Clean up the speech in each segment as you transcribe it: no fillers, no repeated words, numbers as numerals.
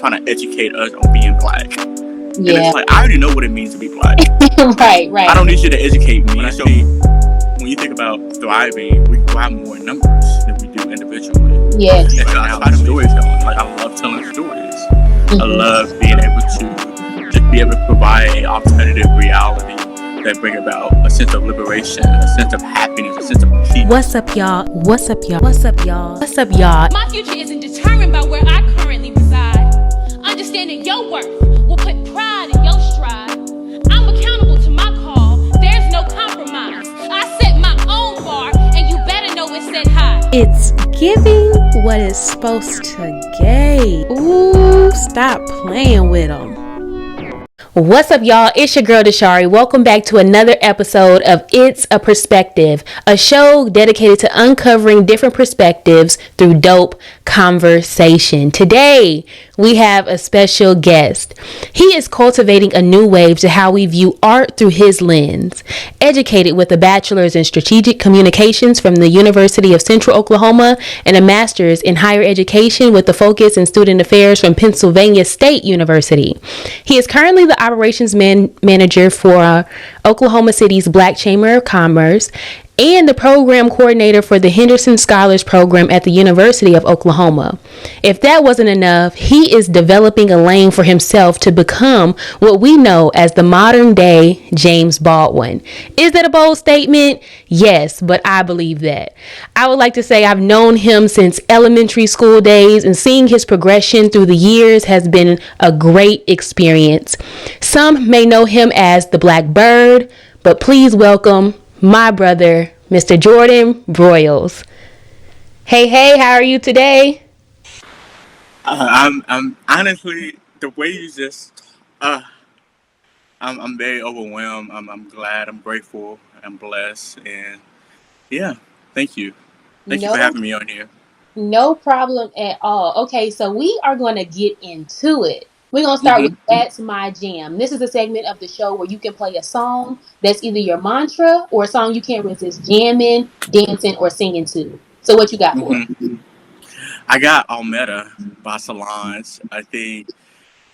trying to educate us on being black. And Yeah. it's like, I already know what it means to be black. Right. I don't need you to educate me. So when you think about thriving, we thrive more in numbers than we do individually. Yes. And so I try to storytelling. Like, I love telling stories. I love being able to just be able to provide an alternative reality that bring about a sense of liberation, a sense of happiness, a sense of peace. What's up, y'all? What's up, y'all? What's up, y'all? What's up, y'all? My future isn't determined by where I currently reside. Understanding your worth will put pride in your stride. I'm accountable to my call. There's no compromise. I set my own bar, and you better know it's set high. It's giving what it's supposed to give. Ooh, stop playing with them. What's up, y'all? It's your girl Dashari. Welcome back to another episode of It's a Perspective, a show dedicated to uncovering different perspectives through dope conversation. Today, we have a special guest. He is cultivating a new wave to how we view art through his lens. Educated with a bachelor's in strategic communications from the University of Central Oklahoma and a master's in higher education with a focus in student affairs from Pennsylvania State University. He is currently the operations manager for Oklahoma City's Black Chamber of Commerce and the program coordinator for the Henderson Scholars Program at the University of Oklahoma. If that wasn't enough, he is developing a lane for himself to become what we know as the modern day James Baldwin. Is that a bold statement? Yes, but I believe that. I would like to say I've known him since elementary school days, and seeing his progression through the years has been a great experience. Some may know him as the BlxckBird, but please welcome my brother, Mr. Jordan Broiles. Hey, how are you today? I'm honestly, the way you just, I'm very overwhelmed. I'm glad, I'm grateful, I'm blessed, and yeah, thank you. Thank you for having me on here. No problem at all. Okay, so we are going to get into it. We're going to start with That's My Jam. This is a segment of the show where you can play a song that's either your mantra or a song you can't resist jamming, dancing, or singing to. So what you got for us? I got Almeda by Solange. I think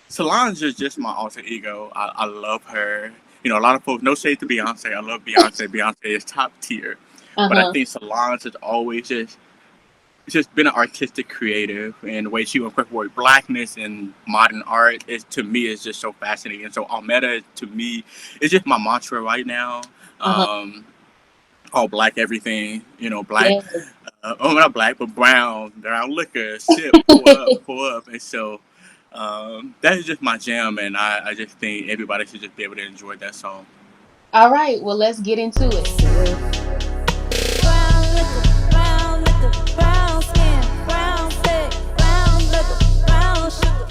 Solange is just my alter ego. I love her. You know, a lot of folks, no shade to Beyonce. I love Beyonce. Beyonce is top tier. But I think Solange has always just been an artistic creative, and the way she incorporates blackness and modern art to me is just so fascinating. And so Almeda to me is just my mantra right now. All black everything, you know, black. Yes. Not black, but brown liquor, sip, pour up. And so that is just my jam, and I just think everybody should just be able to enjoy that song. All right, well, let's get into it.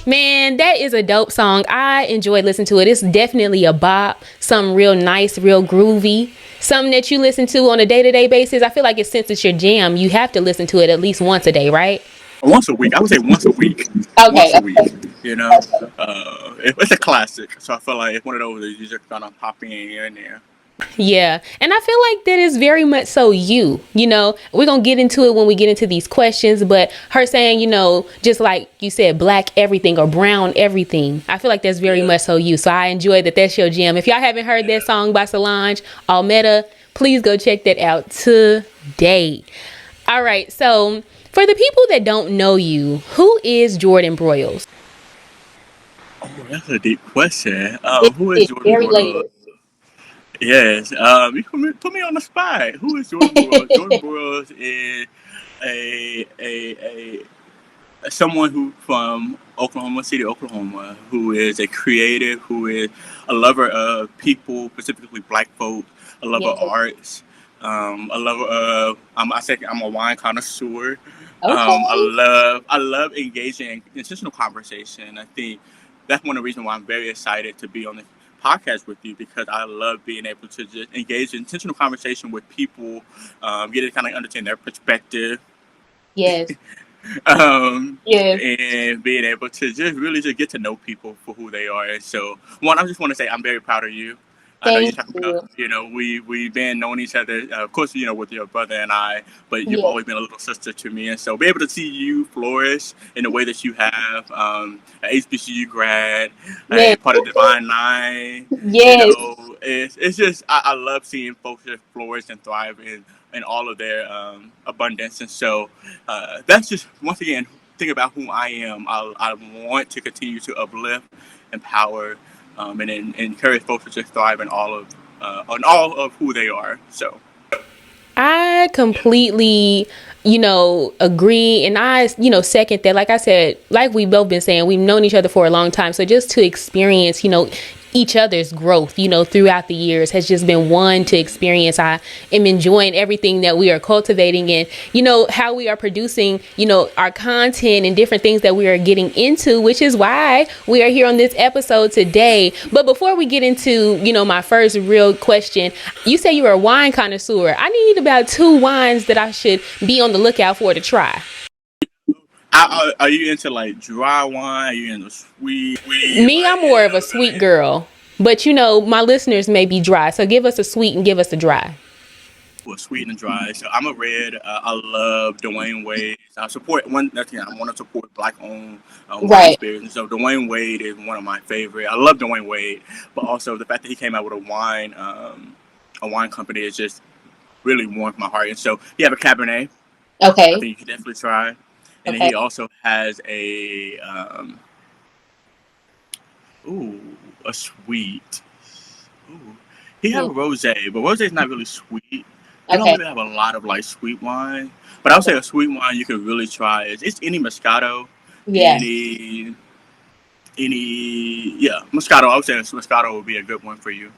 Man, that is a dope song. I enjoyed listening to it. It's definitely a bop, something real nice, real groovy, something that you listen to on a day-to-day basis. I feel like since it's your jam, you have to listen to it at least once a day, right? Once a week. I would say once a week. Okay. Once a week. You know, it's a classic. So I feel like it's one of those that you just gonna pop in here and there. Yeah, and I feel like that is very much so you know, we're gonna get into it when we get into these questions, but her saying, you know, just like you said, black everything or brown everything, I feel like that's very much so you. So I enjoy that's your jam. If y'all haven't heard that song by Solange, Almeda, please go check that out today. All right, so for the people that don't know you, who is Jordan Broiles? Oh, that's a deep question. Who is Jordan very Broiles? layered. Yes, you put me on the spot. Who is Jordan Broiles? Jordan Broiles is a someone who from Oklahoma City, Oklahoma, who is a creative, who is a lover of people, specifically black folks, a lover of arts, a lover of I'm a wine connoisseur. I love engaging in intentional conversation. I think that's one of the reasons why I'm very excited to be on this podcast with you, because I love being able to just engage in intentional conversation with people, get to kind of understand their perspective. Yes. Yes. And being able to just really just get to know people for who they are. And so, one, I just want to say I'm very proud of you. I know you're Thank talking about, you. we've been knowing each other, of course, with your brother and I, but you've Yeah, always been a little sister to me. And so be able to see you flourish in the way that you have, an HBCU grad, man. a part of Divine Nine, Yes, it's just, I love seeing folks that flourish and thrive in all of their abundance. And so that's just, once again, think about who I am. I want to continue to uplift, empower, and encourage folks to just thrive in all of who they are. So I completely, agree. And I, second that. Like I said, like we've both been saying, we've known each other for a long time. So just to experience, each other's growth, throughout the years has just been one to experience. I am enjoying everything that we are cultivating and, how we are producing, our content and different things that we are getting into, which is why we are here on this episode today. But before we get into, my first real question, you say you are a wine connoisseur. I need about 2 wines that I should be on the lookout for to try. are you into like dry wine? Are you into sweet? Me, I'm more of a sweet girl. But my listeners may be dry. So give us a sweet and give us a dry. Well, sweet and dry. So I'm a red. I love Dwayne Wade. I support one. That's I want to support black-owned wine right. spirits. And so Dwayne Wade is one of my favorite. I love Dwayne Wade, but also the fact that he came out with a wine company is just really warmed my heart. And so you have a Cabernet. I Okay. think you should definitely try. And then Okay. he also has ooh, a sweet. Ooh. He have Hmm. a rosé, but rosé is not really sweet. They don't Okay. really have a lot of like sweet wine. But I would say a sweet wine you could really try is it's any Moscato, Yeah. any yeah, Moscato. I would say Moscato would be a good one for you.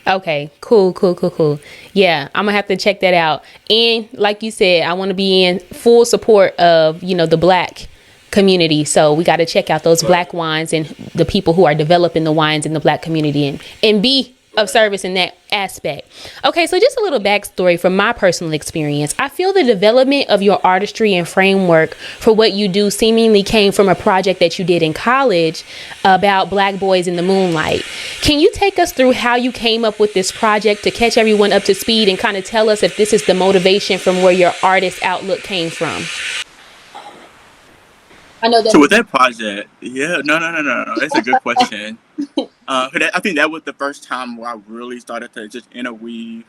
Okay, cool. Yeah, I'm gonna have to check that out. And like you said, I want to be in full support of, the black community. So we got to check out those black wines and the people who are developing the wines in the black community and be of service in that aspect. Okay, so just a little backstory from my personal experience. I feel the development of your artistry and framework for what you do seemingly came from a project that you did in college about black boys in the moonlight. Can you take us through how you came up with this project to catch everyone up to speed and kind of tell us if this is the motivation from where your artist outlook came from? I know that's So with that project, yeah, no. That's a good question. 'Cause I think that was the first time where I really started to just interweave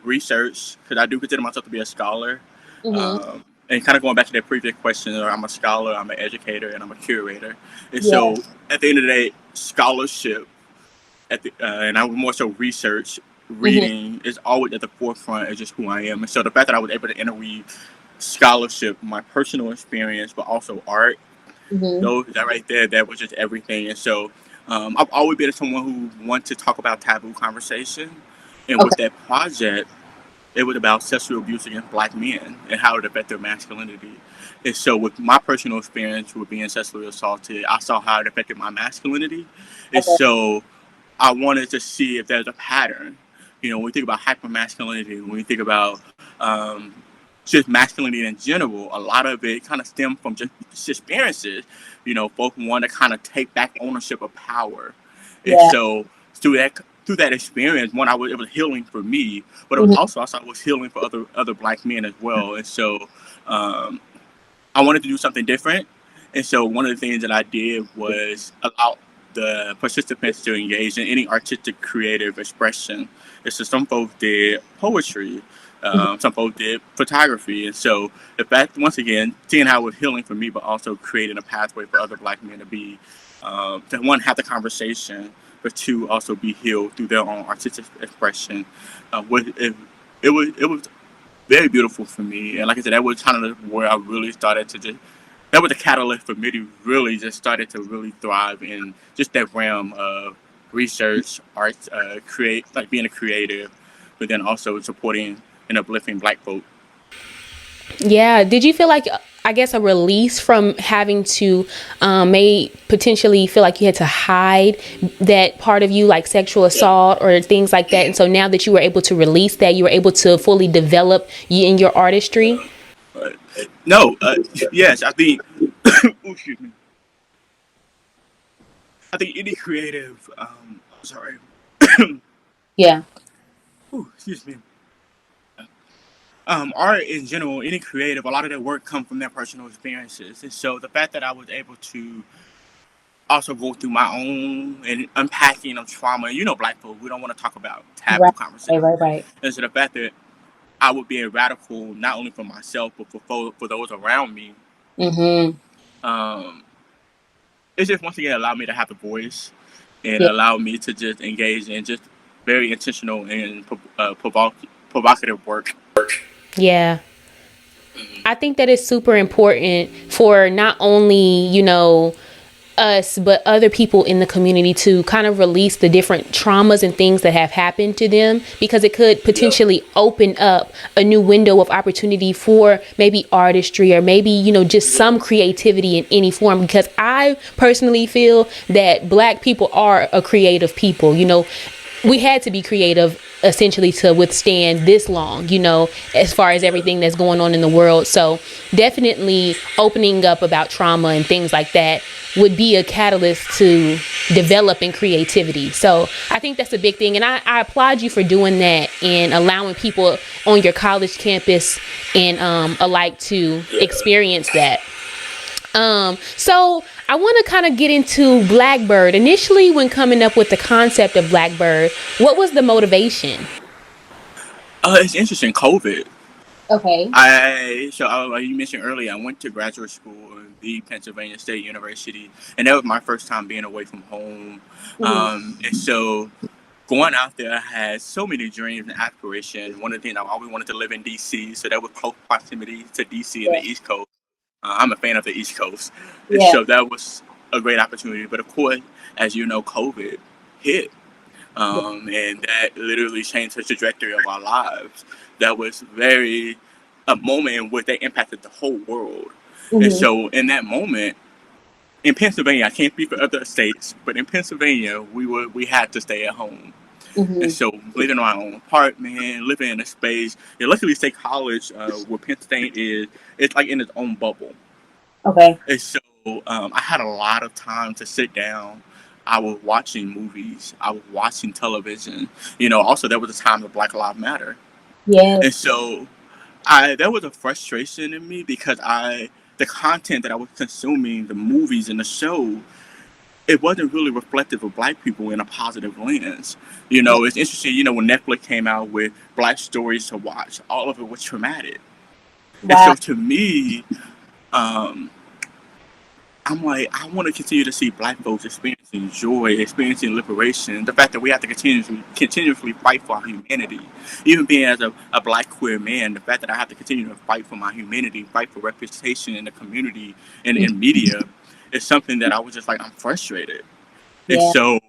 research, because I do consider myself to be a scholar. mm-hmm. And kind of going back to that previous question, I'm a scholar, I'm an educator, and I'm a curator. And Yeah. so at the end of the day, scholarship and I would more so research, Mm-hmm. reading is always at the forefront of just who I am. And so the fact that I was able to interweave scholarship, my personal experience, but also art, Mm-hmm. that right there, that was just everything. And so I've always been someone who wants to talk about taboo conversation. And with Okay. that project, it was about sexual abuse against black men and how it affected their masculinity. And so with my personal experience with being sexually assaulted, I saw how it affected my masculinity. And Okay. so I wanted to see if there's a pattern. When we think about hypermasculinity, when we think about just masculinity in general, a lot of it kind of stemmed from just experiences. Folks want to kind of take back ownership of power, and Yeah. so through that experience, it was healing for me, but it was Mm-hmm. also I saw it was healing for other black men as well. And so um, I wanted to do something different. And so one of the things that I did was allow the participants to engage in any artistic creative expression. And so some folks did poetry, Mm-hmm. some folks did photography. And so the fact, once again, seeing how it was healing for me, but also creating a pathway for other black men to be, to one, have the conversation, but two, also be healed through their own artistic expression. It was very beautiful for me. And like I said, that was kind of where I really started to just, that was the catalyst for me to really just started to really thrive in just that realm of research, art, like being a creative, but then also supporting and uplifting black folk. Yeah. Did you feel like, I guess, a release from having to may potentially feel like you had to hide that part of you, like sexual assault or things like that? And so now that you were able to release that, you were able to fully develop you in your artistry? Uh, no, yes, I think, excuse me, I think any creative, sorry, Yeah. Ooh, excuse me. Art in general, any creative, a lot of their work come from their personal experiences, and so the fact that I was able to also go through my own and unpacking of trauma. You know, Black folk, we don't want to talk about taboo Right. conversations, Right. and so the fact that I would be a radical not only for myself but for those around me. Mm-hmm. Um, it's just once again allowed me to have the voice and Yeah. allowed me to just engage in just very intentional and provocative work. Yeah. I think that is super important for not only, us, but other people in the community to kind of release the different traumas and things that have happened to them, because it could potentially open up a new window of opportunity for maybe artistry or maybe, just some creativity in any form. Because I personally feel that Black people are a creative people. We had to be creative essentially to withstand this long, as far as everything that's going on in the world. So definitely opening up about trauma and things like that would be a catalyst to developing creativity. So I think that's a big thing. And I applaud you for doing that and allowing people on your college campus and alike to experience that. So I want to kind of get into BlxckBird. Initially, when coming up with the concept of BlxckBird, what was the motivation? It's interesting. COVID. Okay. Like you mentioned earlier, I went to graduate school at the Pennsylvania State University, and that was my first time being away from home. Mm-hmm. And so going out there, I had so many dreams and aspirations. One of the things I always wanted to live in DC, so that was close proximity to DC and the Yeah. East Coast. I'm a fan of the East Coast, and Yeah. so that was a great opportunity. But of course, as you know, COVID hit, and that literally changed the trajectory of our lives. That was very a moment in which they impacted the whole world. And Mm-hmm. so in that moment, in Pennsylvania, I can't speak for other states, but in Pennsylvania, we had to stay at home. And Mm-hmm. so living in our own apartment, living in a space. Luckily, State College, where Penn State is, it's like in its own bubble. Okay. And so I had a lot of time to sit down. I was watching movies. I was watching television. Also there was a time of Black Lives Matter. And Yes. so there was a frustration in me because the content that I was consuming, the movies and the show, it wasn't really reflective of Black people in a positive lens. Yeah. It's interesting, when Netflix came out with Black stories to watch, all of it was traumatic. And Wow. so to me, um, I'm like, I want to continue to see Black folks experiencing joy, experiencing liberation. The fact that we have to continuously fight for our humanity, even being as a Black queer man, the fact that I have to continue to fight for my humanity, fight for representation in the community and in media, is something that I was just like, I'm frustrated. And Yeah. so,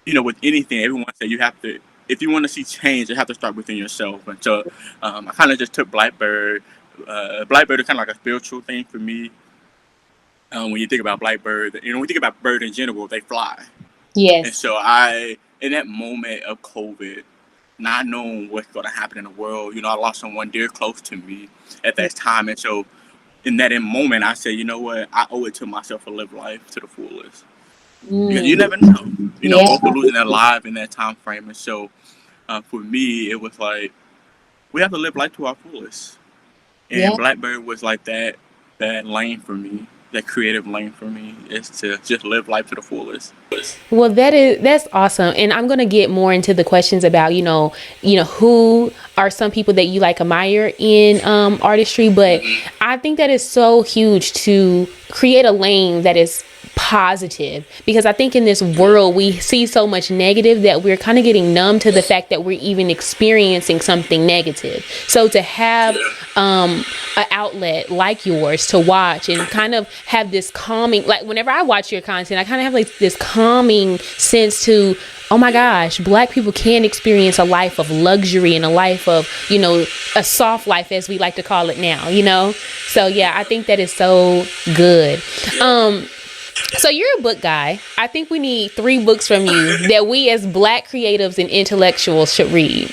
with anything, everyone said you have to, if you want to see change, you have to start within yourself. And so, I kind of just took BlxckBird. BlxckBird is kind of like a spiritual thing for me. When you think about BlxckBird, when you think about bird in general, they fly. And Yes. so in that moment of COVID, not knowing what's going to happen in the world, I lost someone dear close to me at that time. And so in that moment, I said, you know what, I owe it to myself to live life to the fullest. Because you Mm. never know. Yeah. Folks are losing their life in that time frame. And so for me, it was like, we have to live life to our fullest. And Yeah. BlxckBird was like that lane for me, that creative lane for me, is to just live life to the fullest. Well, that's awesome. And I'm going to get more into the questions about, who are some people that you like admire in artistry. But I think that is so huge to create a lane that is positive, because I think in this world we see so much negative that we're kind of getting numb to the fact that we're even experiencing something negative. So to have an outlet like yours to watch and kind of have this calming, like whenever I watch your content, I kind of have like this calming sense to, oh my gosh, Black people can experience a life of luxury and a life of, a soft life, as we like to call it now, So yeah, I think that is so good. So you're a book guy. I think we need 3 books from you that we as Black creatives and intellectuals should read.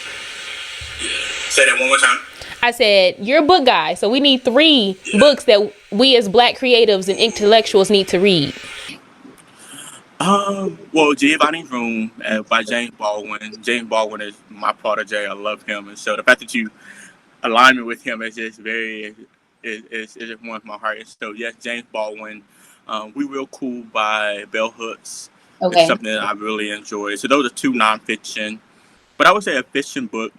Say that one more time. I said, you're a book guy, so we need 3 books that we as Black creatives and intellectuals need to read. Well, Giovanni's Room by James Baldwin. James Baldwin is my protege. I love him, and so the fact that you align me with him is just is just warms my heart. And so yes, James Baldwin. We Real Cool by Bell Hooks is Okay. something that I really enjoy. So those are two nonfiction, but I would say a fiction book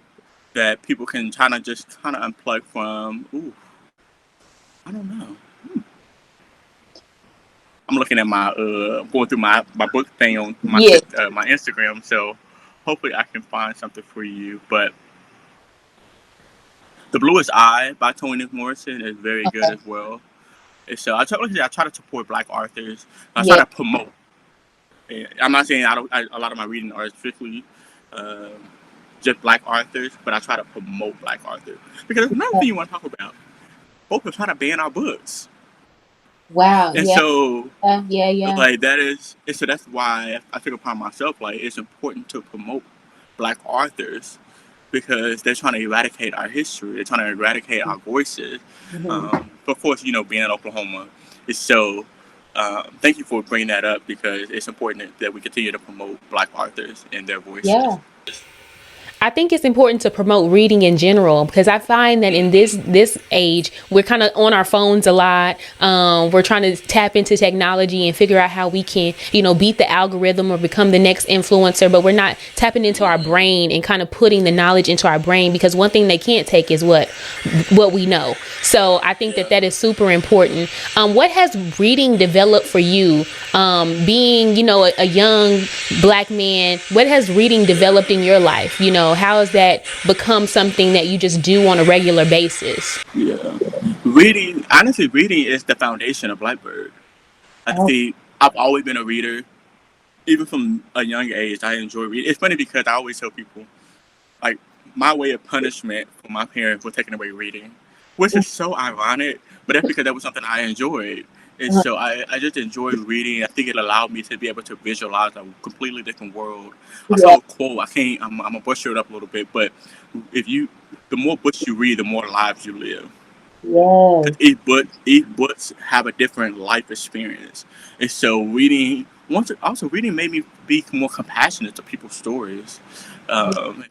that people can kind of unplug from. Ooh, I don't know. I'm looking at my going through my book thing on Yeah. my Instagram, so hopefully I can find something for you. But The Bluest Eye by Toni Morrison is very good Okay. as well. And so I try to support Black authors. I try Yeah. to promote. I'm not saying a lot of my reading are strictly um, just Black authors, but I try to promote Black authors because there's another thing you want to talk about. Folks are trying to ban our books, Wow. and Yeah. so Yeah. like that is and so that's why I took upon myself like it's important to promote Black authors because they're trying to eradicate our history. They're trying to eradicate our voices. Hmm. But of course, being in Oklahoma is so. Thank you for bringing that up because it's important that we continue to promote Black authors and their voices. Yeah. I think it's important to promote reading in general because I find that in this age we're kind of on our phones a lot. We're trying to tap into technology and figure out how we can, beat the algorithm or become the next influencer. But we're not tapping into our brain and kind of putting the knowledge into our brain because one thing they can't take is what we know. So I think that is super important. What has reading developed for you? Being, a young Black man, what has reading developed in your life? How has that become something that you just do on a regular basis? Yeah, reading is the foundation of BlxckBird. I Oh, think I've always been a reader, even from a young age. I enjoy reading. It's funny because I always tell people like my way of punishment for my parents was taking away reading, which is so ironic, but that's because that was something I enjoyed. And uh-huh. so I just enjoyed reading. I think it allowed me to be able to visualize a completely different world. I Yeah. saw a quote. I'm gonna butcher it up a little bit, but if you, the more books you read, the more lives you live because Yes. each books have a different life experience, and so reading made me be more compassionate to people's stories,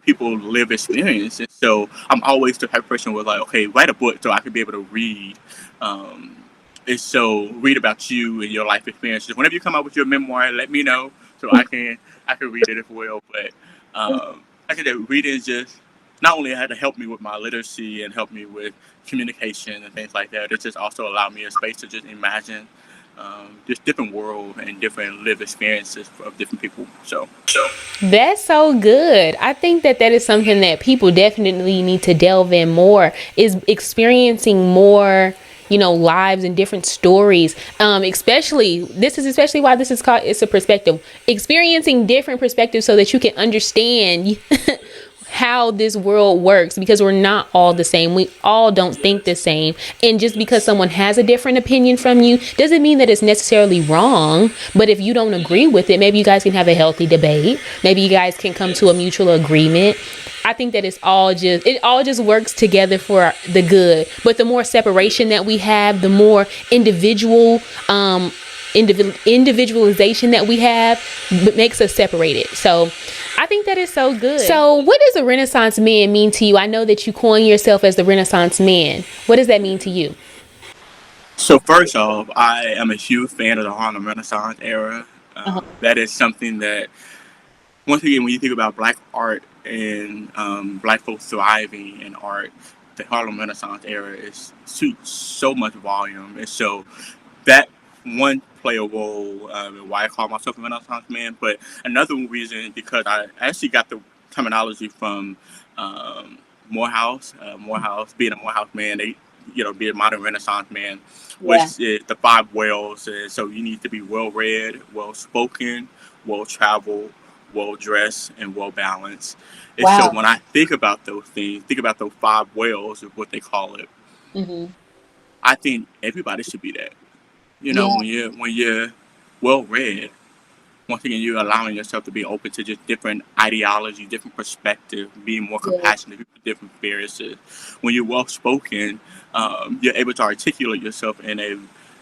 people live experience, and so I'm always the type of person who was like, okay, write a book so I can be able to read, um, and so read about you and your life experiences. Whenever you come out with your memoir, let me know so I can read it as well. But like I said, reading is just not only had to help me with my literacy and help me with communication and things like that. It just also allowed me a space to just imagine just different world and different live experiences of different people. So That's so good. I think that is something that people definitely need to delve in more, is experiencing more, lives and different stories. Especially why this is called, it's a perspective, experiencing different perspectives so that you can understand how this world works, because we're not all the same. We all don't think the same. And just because someone has a different opinion from you doesn't mean that it's necessarily wrong. But if you don't agree with it, maybe you guys can have a healthy debate. Maybe you guys can come to a mutual agreement. I think that it all just works together for the good. But the more separation that we have, the more individualization that we have makes us separated. So I think that is so good. So what does a Renaissance man mean to you? I know that you coin yourself as the Renaissance man. What does that mean to you? so first off, I am a huge fan of the Harlem Renaissance era. Uh-huh. That is something that once again, when you think about Black art and Black folks thriving in art, the Harlem Renaissance era is so much volume, and so that one play a role in why I call myself a Renaissance man. But another reason because I actually got the terminology from Morehouse. Morehouse being a Morehouse man, they be a modern Renaissance man, Yeah. which is the five wells. And so you need to be well read, well spoken, well traveled, well dressed, and well balanced. And so Wow. when I think about those things, think about those five wells is what they call it. Hmm. I think everybody should be that. Yeah. When you're well read, once again you're allowing yourself to be open to just different ideology, different perspective, being more Yeah. compassionate with different experiences. When you're well spoken, you're able to articulate yourself in a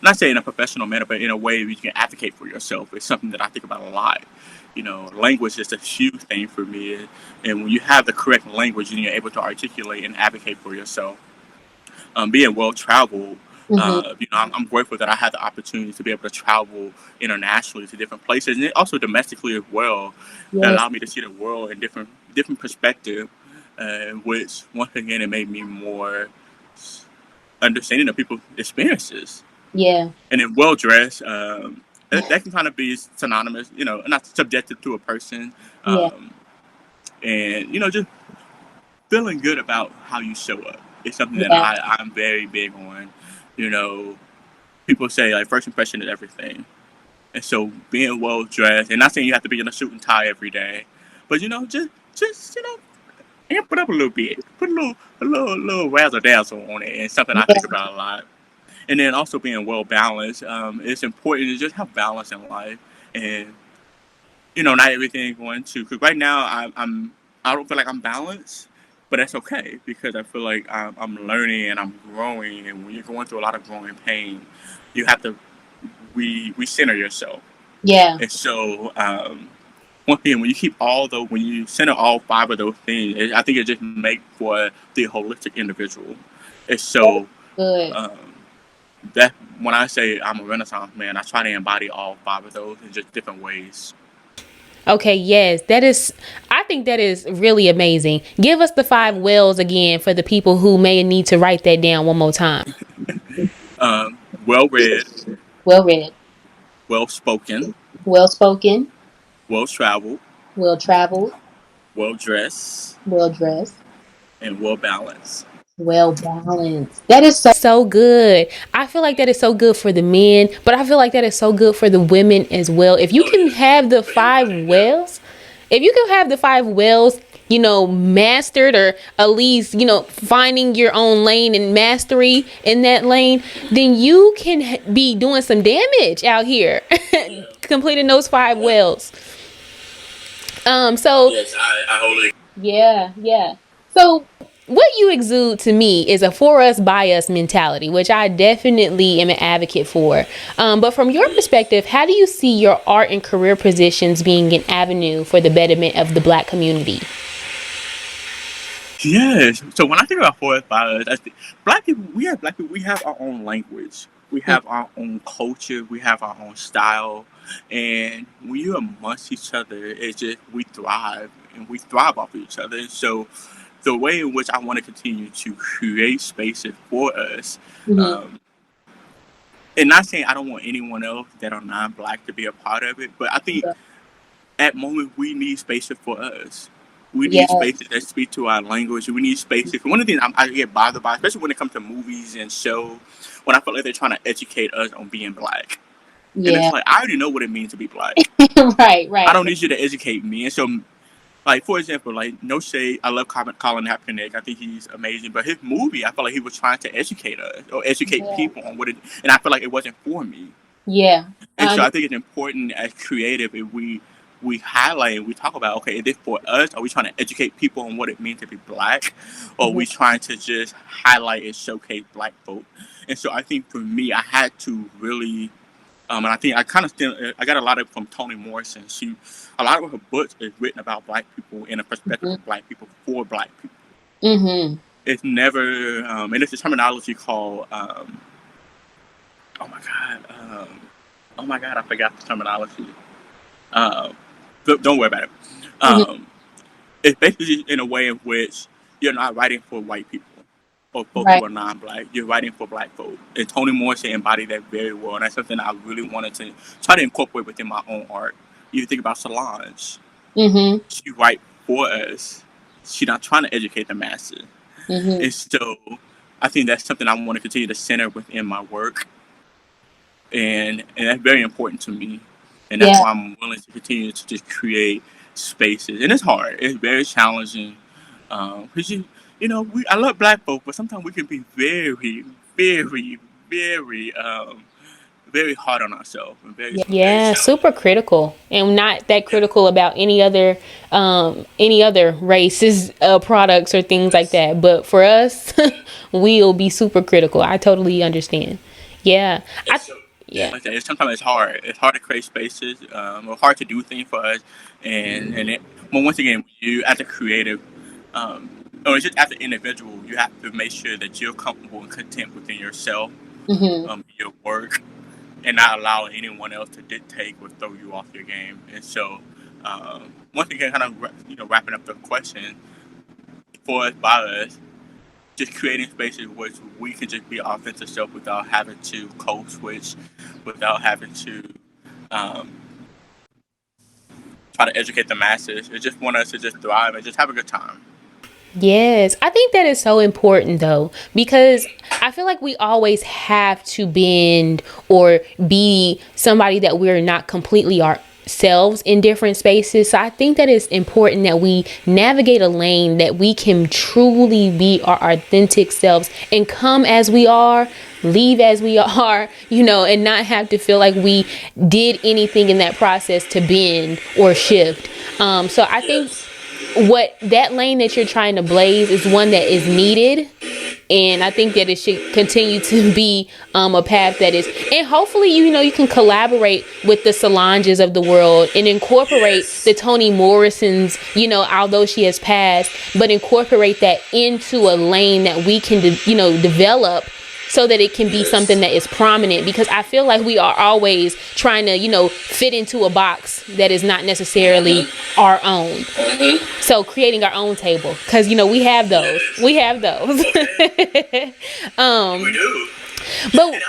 not saying in a professional manner, but in a way you can advocate for yourself. It's something that I think about a lot. Language is a huge thing for me, and when you have the correct language and you're able to articulate and advocate for yourself, being well traveled, Mm-hmm. I'm grateful that I had the opportunity to be able to travel internationally to different places, and also domestically as well. That Yes. allowed me to see the world in different perspective, which once again it made me more understanding of people's experiences. Yeah. And then well dressed, that can kind of be synonymous, not subjective to a person, Yeah. um, and just feeling good about how you show up is something that Yeah. I'm very big on. You know, People say like first impression is everything, and so being well dressed, and not saying you have to be in a suit and tie every day, but just amp it up a little bit, put a little razzle dazzle on it, and something I Yeah. think about a lot. And then also being well balanced. It's important to just have balance in life, and not everything going to. Because right now I don't feel like I'm balanced, but that's okay because I feel like I'm learning and I'm growing. And when you're going through a lot of growing pain, you have to we center yourself. Yeah. And so one thing when you center all five of those things, I think it just makes for the holistic individual. And That's so good. um, that when I say I'm a Renaissance man, I try to embody all five of those in just different ways. Okay, yes, I think that is really amazing. Give us the 5 wells again for the people who may need to write that down one more time. Well read, Well read. well spoken, Well spoken. well traveled, Well traveled. well dressed, Well dressed. and well balanced. Well balanced. That is So good. I feel like that is so good for the men, but I feel like that is so good for the women as well. If you Oh can yeah, have the for five everybody. Yeah. wells, if you can have the 5 wells, mastered, or at least, finding your own lane and mastery in that lane, then you can be doing some damage out here, completing those 5 wells. So Yes, I wholly. yeah, yeah. So what you exude to me is a for us by us mentality, which I definitely am an advocate for. But from your perspective, how do you see your art and career positions being an avenue for the betterment of the Black community? Yes. So when I think about forest fires, I think black people, we have our own language. We have our own culture. We have our own style. And when you're amongst each other, it's just we thrive and we thrive off of each other. And so the way in which I want to continue to create spaces for us, mhm. um, and not saying I don't want anyone else that are non-black to be a part of it, but I think Yeah. at moment we need spaces for us. We need Yeah. spaces that speak to our language. We need spaces. One of the things I get bothered by, especially when it comes to movies and shows, when I feel like they're trying to educate us on being black, and it's Yeah. like I already know what it means to be black. Right, I right. don't need you to educate me. And so, like for example, like no shade, I love Colin Kaepernick. I think he's amazing. But his movie, I felt like he was trying to educate us or educate Yeah. people on what it, and I feel like it wasn't for me. Yeah. And so Um, I think it's important as creative if we highlight and we talk about, okay, is this for us? Are we trying to educate people on what it means to be black? Or are mhm. we trying to just highlight and showcase black folk? And so I think for me, I had to really, and I think I kind of still, I got a lot of from Toni Morrison. A lot of her books is written about black people in a perspective Mhm. of black people for black people. Mhm. It's never, and it's a terminology called, oh my God, I forgot the terminology. Um, don't worry about it. Mhm. Um, it's basically in a way in which you're not writing for white people or folks Right. who are non-black. You're writing for black folk. And Toni Morrison embodied that very well, and that's something I really wanted to try to incorporate within my own art. You think about Solange. Mhm. She write for us. She's not trying to educate the masses. Mhm. And so I think that's something I want to continue to center within my work. And that's very important to me, and that's Yeah. why I'm willing to continue to just create spaces. And it's hard. It's very challenging because I love black folk, but sometimes we can be very, very, very, very hard on ourselves and very, Yeah. very Yeah, challenging. super critical, and not that Yeah. critical about any other races, products or things like Yes. that. But for us, we'll be super critical. I totally understand. Yeah. Yeah, Yeah. like that. Sometimes it's hard. It's hard to create spaces, or hard to do things for us. Well, once again, you as a creative, or just as an individual, you have to make sure that you're comfortable and content within yourself, Mm-hmm. your work, and not allow anyone else to dictate or throw you off your game. And so, once again, kind of wrapping up the question for us by us, just creating spaces where we can just be our authentic self without having to code switch, without having to um, try to educate the masses. It just want us to just thrive and just have a good time. Yes, I think that is so important though, because I feel like we always have to bend or be somebody that we're not completely ourselves in different spaces. So I think that it's important that we navigate a lane that we can truly be our authentic selves and come as we are, leave as we are, and not have to feel like we did anything in that process to bend or shift. So I think what that lane that you're trying to blaze is one that is needed, and I think that it should continue to be a path that is, and hopefully you can collaborate with the Solanges of the world and incorporate the Toni Morrisons, although she has passed, but incorporate that into a lane that we can develop so that it can be something that is prominent, because I feel like we are always trying to, fit into a box that is not necessarily our own. So creating our own table, because, we have those. We have those. We do. But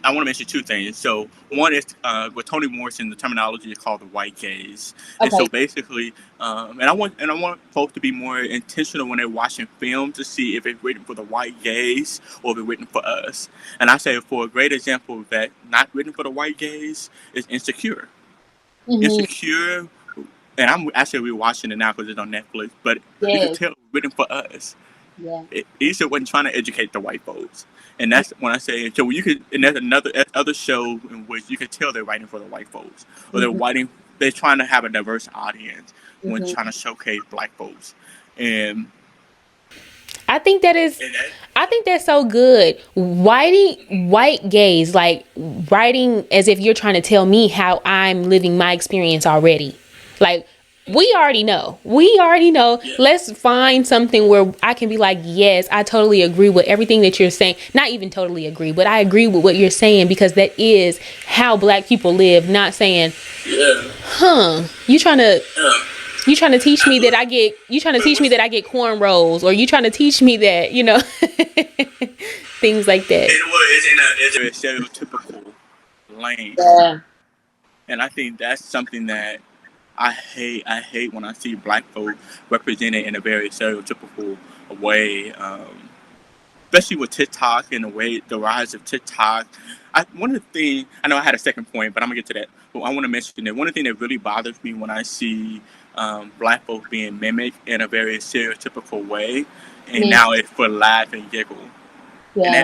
I want to mention two things. So one is with Toni Morrison, the terminology is called the white gaze, and so basically, and I want folks to be more intentional when they're watching films to see if it's written for the white gaze or if it's written for us. And I say, for a great example of that, not written for the white gaze, is Insecure. Mm-hmm. Insecure, and I'm actually rewatching it now because it's on Netflix, but you can tell it's written for us. Yeah. Issa wasn't trying to educate the white folks. And that's when I say, so you could, and there's other show in which you could tell they're writing for the white folks, or they're trying to have a diverse audience when trying to showcase black folks. And I think that's so good. White gaze, like writing as if you're trying to tell me how I'm living my experience already. Like, we already know. Yeah. Let's find something where I can be like, yes, I totally agree with everything that you're saying. Not even totally agree, but I agree with what you're saying, because that is how black people live. Not saying, you trying to teach me that I get cornrows, or you trying to teach me that, things like that. It's in a stereotypical lane. Yeah. And I think that's something that I hate when I see black folk represented in a very stereotypical way, especially with TikTok and the rise of TikTok. One of the things, I know I had a second point, but I'm gonna get to that. But I want to mention that one of the things that really bothers me when I see black folk being mimicked in a very stereotypical way, and now it's for laugh and giggle. Yeah. And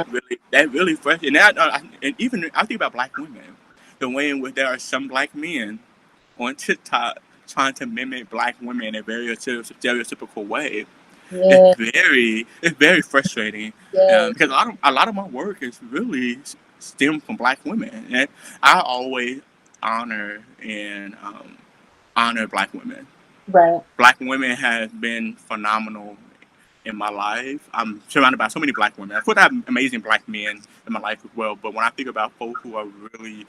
that really frustrates. And even I think about black women, the way in which there are some black men on TikTok trying to mimic black women in a very stereotypical way. Yeah. It's very frustrating, because a lot of my work is really stemmed from black women, and I always honor black women. Right. Black women have been phenomenal in my life. I'm surrounded by so many black women. Of course, I have amazing black men in my life as well. But when I think about folks who are really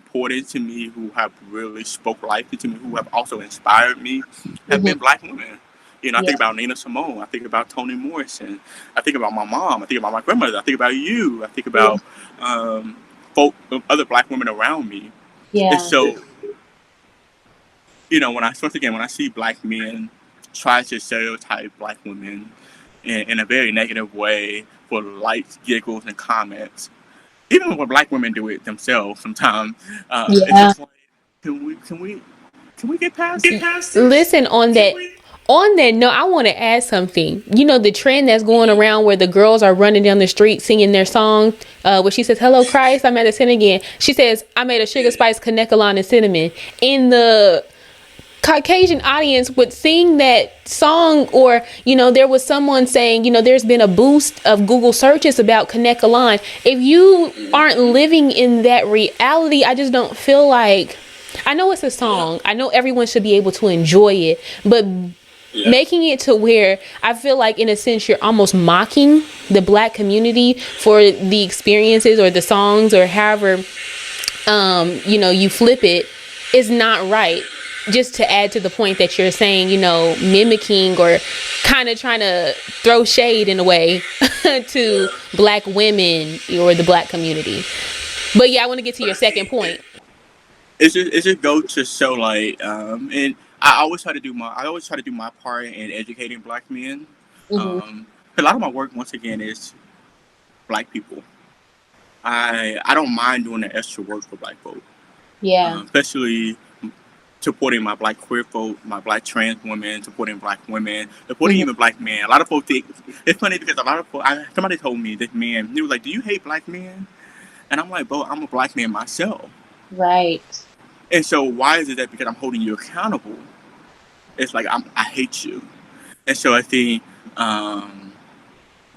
poured into me, who have really spoke life into me, who have also inspired me, have been black women. I think about Nina Simone. I think about Toni Morrison. I think about my mom. I think about my grandmother. I think about you. I think about other black women around me. Yeah. And so, when I see black men try to stereotype black women in a very negative way for likes, giggles, and comments, even when black women do it themselves sometimes, it's just like, can we get past this? Listen, on that note, I want to add something. The trend that's going around where the girls are running down the street singing their song, where she says, "Hello Christ, I'm at a sin again." She says, "I made a sugar spice, Kanekalon, and cinnamon." In the Caucasian audience would sing that song, or there was someone saying there's been a boost of Google searches about Connect a Line. If you aren't living in that reality, I just don't feel like, I know it's a song, I know everyone should be able to enjoy it, but making it to where I feel like in a sense you're almost mocking the Black community for the experiences or the songs or however you flip it is not right. Just to add to the point that you're saying, mimicking or kind of trying to throw shade in a way to Black women or the Black community. But yeah, I want to get to your second point. It's just go to show like, and I always try to do my part in educating Black men. A lot of my work, once again, is Black people. I don't mind doing the extra work for Black folk. Yeah. Especially supporting my Black queer folk, my Black trans women, supporting Black women, supporting even Black men. A lot of folks think, it's funny because a lot of folks, somebody told me, this man, he was like, do you hate Black men? And I'm like, bro, I'm a Black man myself. Right. And so why is it that because I'm holding you accountable, it's like I hate you? And so I think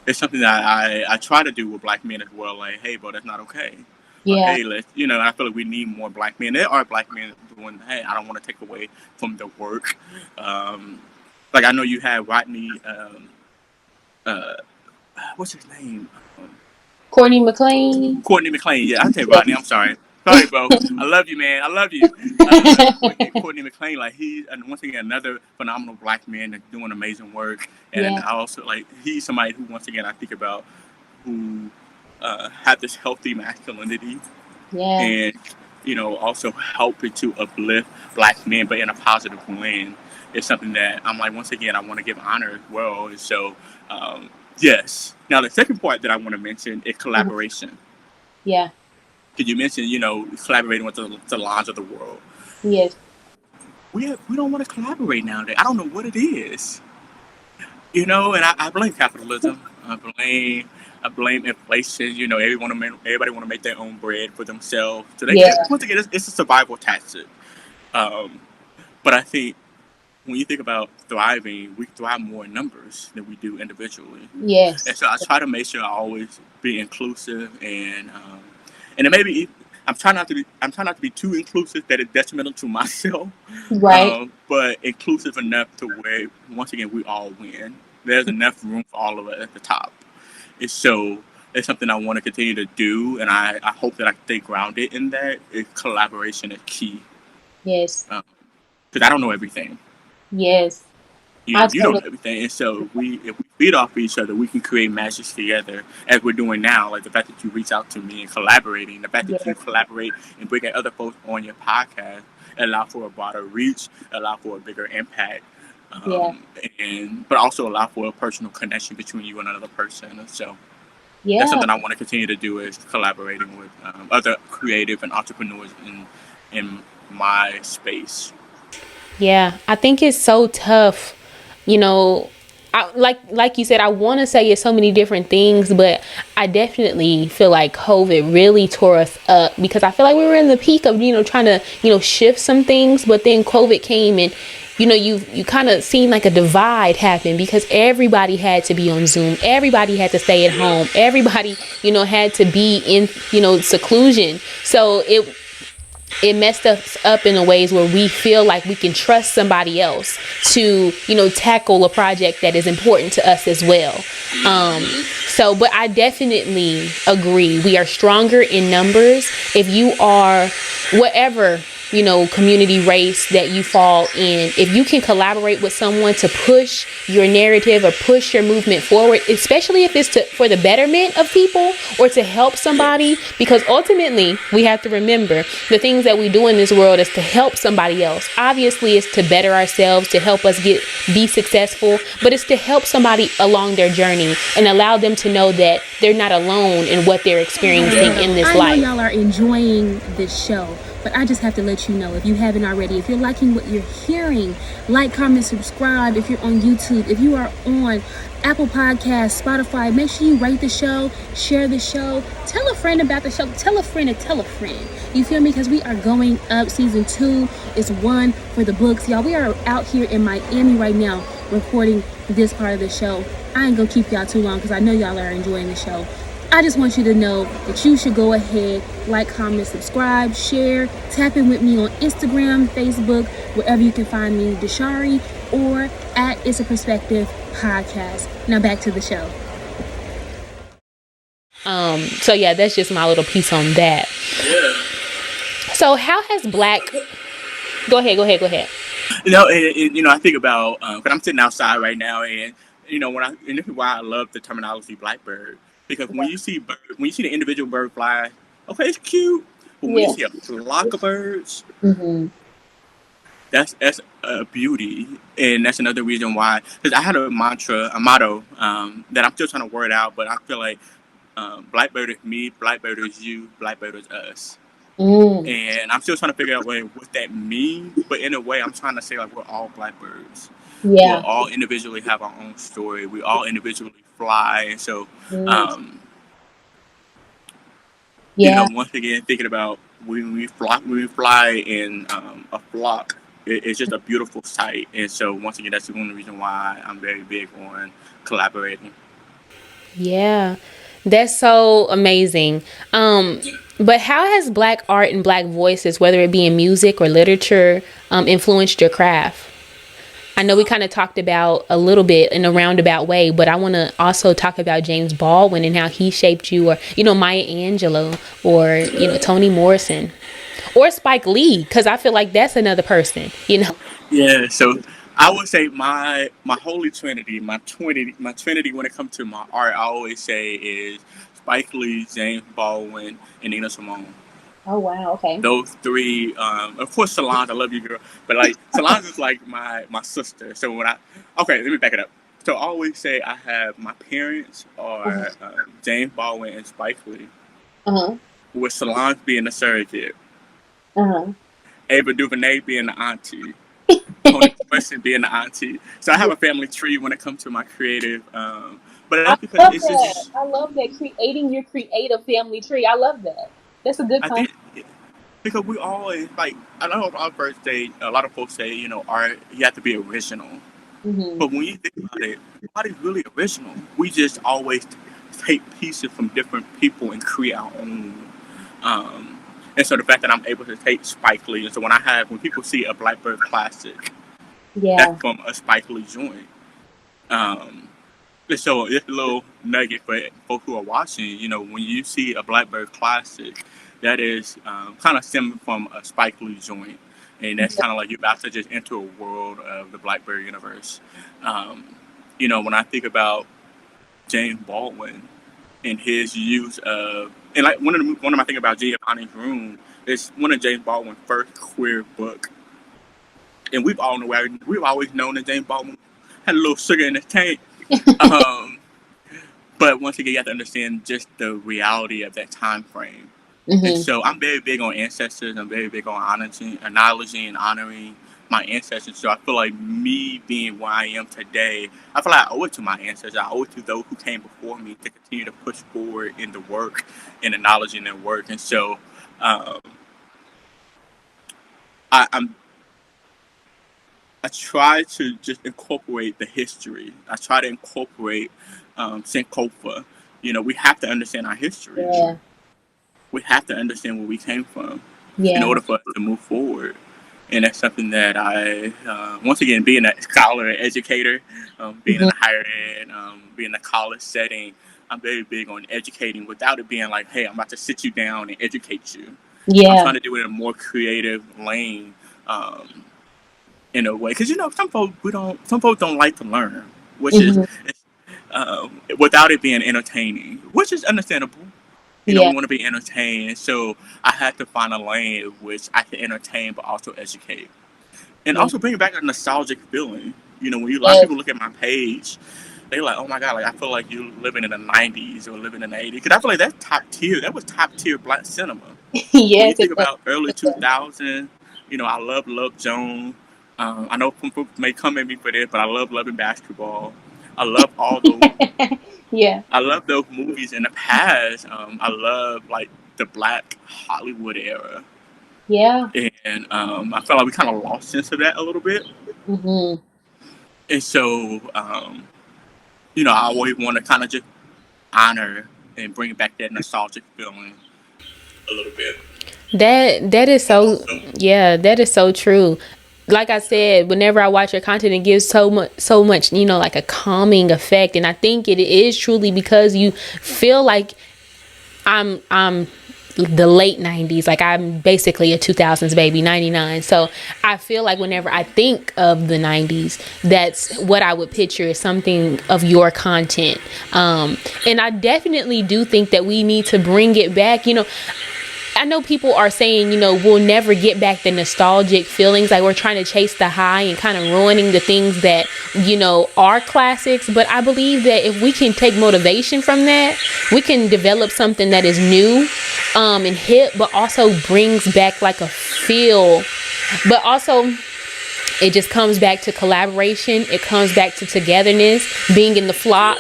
it's something that I try to do with Black men as well. Like, hey, bro, that's not okay. Yeah. Hey, let's, I feel like we need more Black men. There are Black men doing, hey, I don't want to take away from the work. Like, I know you had Rodney, what's his name? Courtney McLean. Yeah, I say Rodney. I'm sorry. Sorry, bro. I love you, man. I love you. Courtney McLean, like, he's, once again, another phenomenal Black man that's doing amazing work. And I also, like, he's somebody who, once again, I think about who have this healthy masculinity. Yeah. And, also helping to uplift Black men, but in a positive way. It's something that I'm like, once again, I want to give honor as well. And so, yes. Now, the second part that I want to mention is collaboration. Yeah. Because you mentioned, collaborating with the lines of the world. Yes. We don't want to collaborate nowadays. I don't know what it is. And I blame capitalism. I blame inflation. Everybody want to make their own bread for themselves. So once again, it's a survival tactic. But I think when you think about thriving, we thrive more in numbers than we do individually. Yes. And so I try to make sure I always be inclusive, and it maybe I'm trying not to be too inclusive that it's detrimental to myself. Right. But inclusive enough to where, once again, we all win. There's enough room for all of us at the top. And so it's something I want to continue to do, and I hope that I stay grounded in that. Collaboration is key. Yes. Because I don't know everything. Yes. You don't know everything. And so if we feed off each other, we can create magic together, as we're doing now. Like the fact that you reach out to me and collaborating, the fact that you collaborate and bring other folks on your podcast, allow for a broader reach, allow for a bigger impact. But also allow for a personal connection between you and another person. And so that's something I want to continue to do, is collaborating with other creative and entrepreneurs in my space. Yeah, I think it's so tough. Like you said, I want to say it's so many different things, but I definitely feel like COVID really tore us up, because I feel like we were in the peak of, trying to, shift some things. But then COVID came, and, you kind of seen like a divide happen, because everybody had to be on Zoom. Everybody had to stay at home. Everybody, had to be in, seclusion. So it messed us up in a ways where we feel like we can trust somebody else to, tackle a project that is important to us as well. But I definitely agree. We are stronger in numbers. If you are whatever, community, race that you fall in, if you can collaborate with someone to push your narrative or push your movement forward, especially if it's for the betterment of people or to help somebody, because ultimately we have to remember the things that we do in this world is to help somebody else. Obviously, it's to better ourselves, to help us be successful, but it's to help somebody along their journey and allow them to know that they're not alone in what they're experiencing in this life. I know y'all are enjoying this show, But I just have to let you know, if you haven't already, if you're liking what you're hearing, like, comment, subscribe. If you're on YouTube, if you are on Apple Podcasts, Spotify, make sure you rate the show, share the show, tell a friend about the show, tell a friend to tell a friend. You feel me? Because we are going up. Season 2 is 1 for the books. Y'all, we are out here in Miami right now recording this part of the show. I ain't gonna keep y'all too long because I know y'all are enjoying the show. I just want you to know that you should go ahead, like, comment, subscribe, share, tap in with me on Instagram, Facebook, wherever you can find me, Dashari, or at It's a Perspective Podcast. Now back to the show. So yeah, that's just my little piece on that. Yeah. So how has Black? Go ahead. And I think about because I'm sitting outside right now, and and this is why I love the terminology blackbird, because when you see the individual bird fly, okay, it's cute, but when you see a flock of birds, that's a beauty, and that's another reason why. Because I had a motto that I'm still trying to word out, but I feel like blackbird is me, blackbird is you, blackbird is us. And I'm still trying to figure out what that means, but in a way, I'm trying to say like we're all blackbirds. We'll all individually have our own story. We all individually fly, and so once again, thinking about when we fly in a flock, it's just a beautiful sight. And so once again, that's the only reason why I'm very big on collaborating. Yeah, that's so amazing. But how has Black art and Black voices, whether it be in music or literature, influenced your craft? I know we kind of talked about a little bit in a roundabout way, but I want to also talk about James Baldwin and how he shaped you, or, Maya Angelou, or, Toni Morrison, or Spike Lee, because I feel like that's another person, Yeah, so I would say my holy trinity, my trinity when it comes to my art, I always say is Spike Lee, James Baldwin, and Nina Simone. Oh wow, okay. Those three, of course, Solange, I love you, girl. But like Solange is like my sister. So let me back it up. So I always say I have my parents are James Baldwin and Spike Lee, with Solange being the surrogate, Ava DuVernay being the auntie, Toni Morrison being the auntie. So I have a family tree when it comes to my creative. But that's because it's just. I love that, creating your creative family tree. I love that. That's a good I concept. think because we always I know our first day a lot of folks say art you have to be original, but when you think about it, nobody's really original. We just always take pieces from different people and create our own. And so the fact that I'm able to take Spike Lee, and so when people see a BlxckBird classic, that's from a Spike Lee joint. So it's a little nugget for folks who are watching. When you see a BlxckBird classic, that is kind of stemming from a Spike Lee joint, and that's kind of like you're about to just enter a world of the BlxckBird universe. When I think about James Baldwin and his use of, and like one of my things about Giovanni's Room is one of James Baldwin's first queer book, and we've always known that James Baldwin had a little sugar in his tank. But once again, you have to understand just the reality of that time frame. And so I'm very big on ancestors. I'm very big on acknowledging and honoring my ancestors. So I feel like me being where I am today, I feel like I owe it to my ancestors. I owe it to those who came before me to continue to push forward in the work and acknowledging their work. And so I try to just incorporate the history. I try to incorporate Sankofa. We have to understand our history. Yeah. We have to understand where we came from in order for us to move forward. And that's something that I, once again, being a scholar and educator, being in a higher ed, being in a college setting, I'm very big on educating without it being like, hey, I'm about to sit you down and educate you. I'm trying to do it in a more creative lane. In a way, because some folks don't like to learn, which is without it being entertaining, which is understandable. We want to be entertained, so I had to find a lane in which I can entertain but also educate, and also bring back a nostalgic feeling. When a lot of people look at my page, they're like, "Oh my God!" Like I feel like you living in the '90s or living in the '80s, because I feel like that's top tier. That was top tier Black cinema. When you Yes, it think does. about early 2000, I love Joan. I know some folks may come at me for this, but I love loving basketball. I love all those. Yeah, I love those movies in the past. I love like the Black Hollywood era, yeah. and I felt like we kind of lost sense of that a little bit. Hmm. And so, I always want to kind of just honor and bring back that nostalgic feeling a little bit. That is so, So, yeah, that is so true. Like I said, whenever I watch your content, it gives so much, like a calming effect. And I think it is truly because you feel like I'm the late 90s, like I'm basically a 2000s baby, 99. So I feel like whenever I think of the 90s, that's what I would picture is something of your content. And I definitely do think that we need to bring it back. I know people are saying, we'll never get back the nostalgic feelings. Like we're trying to chase the high and kind of ruining the things that, are classics. But I believe that if we can take motivation from that, we can develop something that is new, and hip, but also brings back like a feel. But also, it just comes back to collaboration. It comes back to togetherness, being in the flock.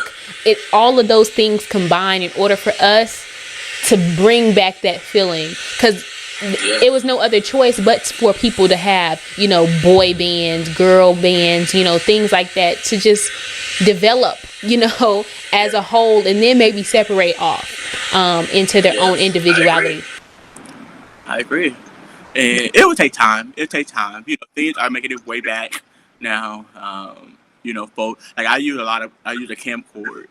All of those things combine in order for us to bring back that feeling, because it was no other choice but for people to have boy bands, girl bands, things like that, to just develop as a whole, and then maybe separate off into their own yes, individuality. I agree. And it would take time. It take time. Things are making its way back now. Folks like I use a camcorder.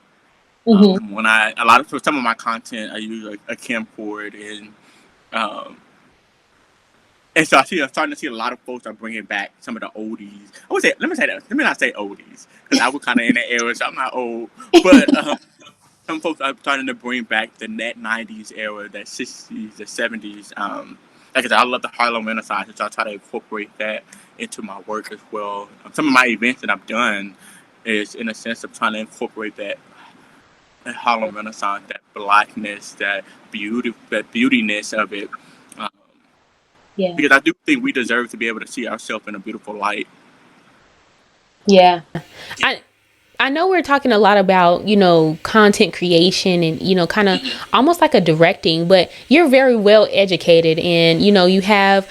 Hmm. When I a lot of for some of my content, I use a camcorder, um, and so I'm starting to see a lot of folks are bringing back some of the oldies. Let me not say oldies, because I was kind of in that era, so I'm not old. But some folks are starting to bring back the net '90s era, that '60s, the '70s. Like I said, I love the Harlem Renaissance, so I try to incorporate that into my work as well. Some of my events that I've done is in a sense of trying to incorporate that Harlem Renaissance, that blackness, that beautiness of it. Um, Yeah, because I do think we deserve to be able to see ourselves in a beautiful light. yeah. I I know we're talking a lot about, content creation and, kind of almost like a directing, but you're very well educated and, you have,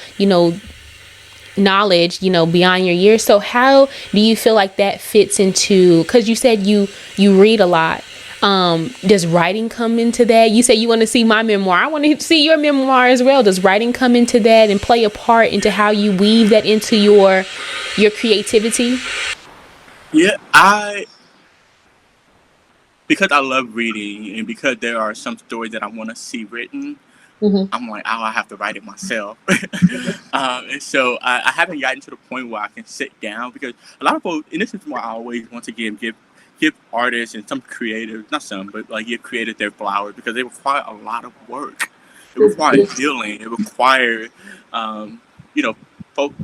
knowledge, beyond your years. So how do you feel like that fits into, because you said you read a lot. Does writing come into that? You say you want to see my memoir. I want to see your memoir as well. Does writing come into that and play a part into how you weave that into your creativity? Yeah, because I love reading and because there are some stories that I want to see written, Hmm. I'm like, oh, I have to write it myself. And so I haven't gotten to the point where I can sit down, because a lot of folks, and this is why I always want to give artists and some creatives, not some, but like give creators their flowers, because they require a lot of work. It requires healing. It requires, um, you know,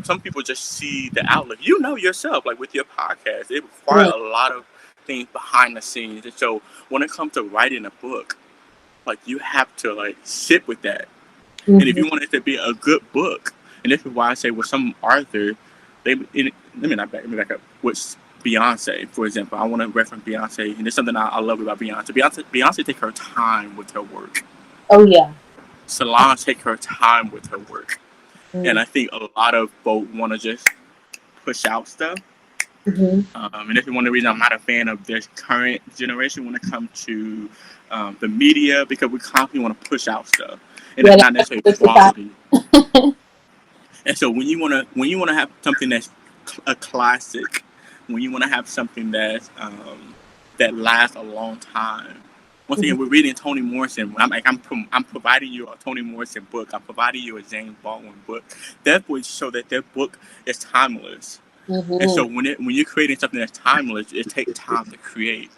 some people just see the outlet. Yourself, like with your podcast, it requires Right. a lot of things behind the scenes. And so when it comes to writing a book, like you have to like sit with that. And if Hmm. you want it to be a good book, and this is why I say with some authors, let me back up. With Beyonce, for example, I want to reference Beyonce, and there's something I love about Beyonce. Beyonce take her time with her work. Oh yeah. Solange take her time with her work, and Mm-hmm. I think a lot of folks want to just push out stuff. And this is one of the reasons I'm not a fan of this current generation when it comes to the media, because we constantly want to push out stuff, and Yeah, it's that's not necessarily what it's about. quality. And so when you wanna have something that's a classic, when you wanna have something that lasts a long time. Once Mhm. again, we're reading Toni Morrison. I'm providing you a Toni Morrison book. I'm providing you a James Baldwin book. That would show that their book is timeless. And so Mhm. when you're creating something that's timeless, it takes time to create.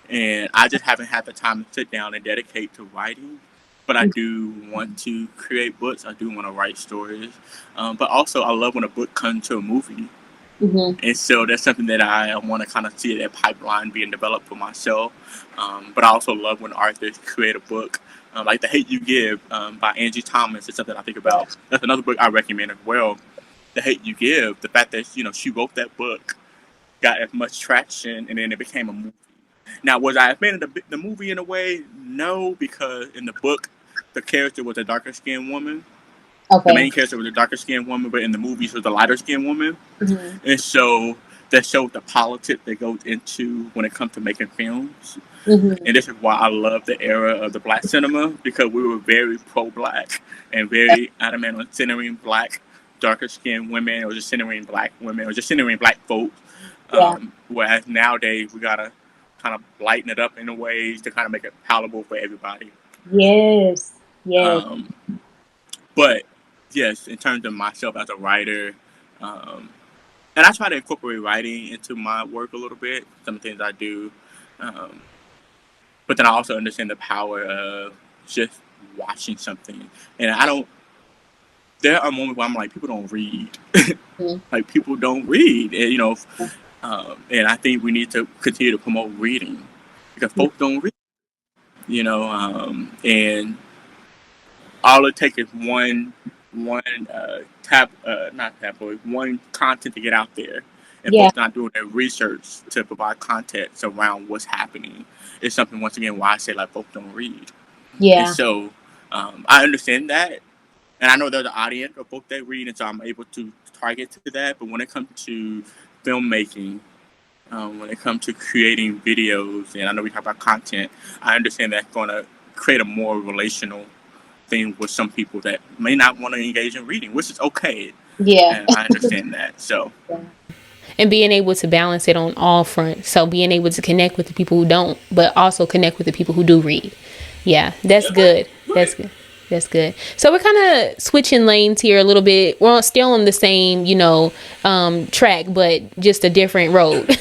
And I just haven't had the time to sit down and dedicate to writing. But I do want to create books. I do want to write stories. But also, I love when a book comes to a movie. Mhm. And so that's something that I want to kind of see that pipeline being developed for myself. But I also love when authors create a book like The Hate You Give by Angie Thomas is something I think Yeah. about. That's another book I recommend as well. The Hate You Give, the fact that she wrote that book, got as much traction, and then it became a movie. Now, was I a fan of the movie in a way? No, because in the book, the character was a darker skinned woman. The Okay. main character was a darker skinned woman, but in the movie, she was a lighter skinned woman. Mm-hmm. And so that showed the politics that goes into when it comes to making films. Mm-hmm. And this is why I love the era of the black cinema, because we were very pro-black and very adamant on centering black, darker skinned women, or just centering black women, or just centering black folks. Yeah. Whereas nowadays we gotta kind of lighten it up in a ways to kind of make it palatable for everybody. Yes. Yes. Um, but yes, in terms of myself as a writer, um, and I try to incorporate writing into my work a little bit. Some things I do. Um, But then I also understand the power of just watching something. And I don't, there are moments where I'm like, people don't read. Mm-hmm. Like, people don't read. And I think we need to continue to promote reading because folks don't read, and all it takes is not tabloid, one content to get out there. And Yeah. folks not doing their research to provide context around what's happening. It's something, once again, why I say, like, folks don't read. And Yeah. so I understand that. And I know there's an audience of folks that read, and so I'm able to target to that. But when it comes to filmmaking, when it comes to creating videos, and I know we talk about content, I understand that's going to create a more relational thing with some people that may not want to engage in reading, which is okay. Yeah. And I understand that. So, And being able to balance it on all fronts. So being able to connect with the people who don't, but also connect with the people who do read. Yeah, that's good. That's good. That's good. So we're kind of switching lanes here a little bit. We're still on the same, track, but just a different road.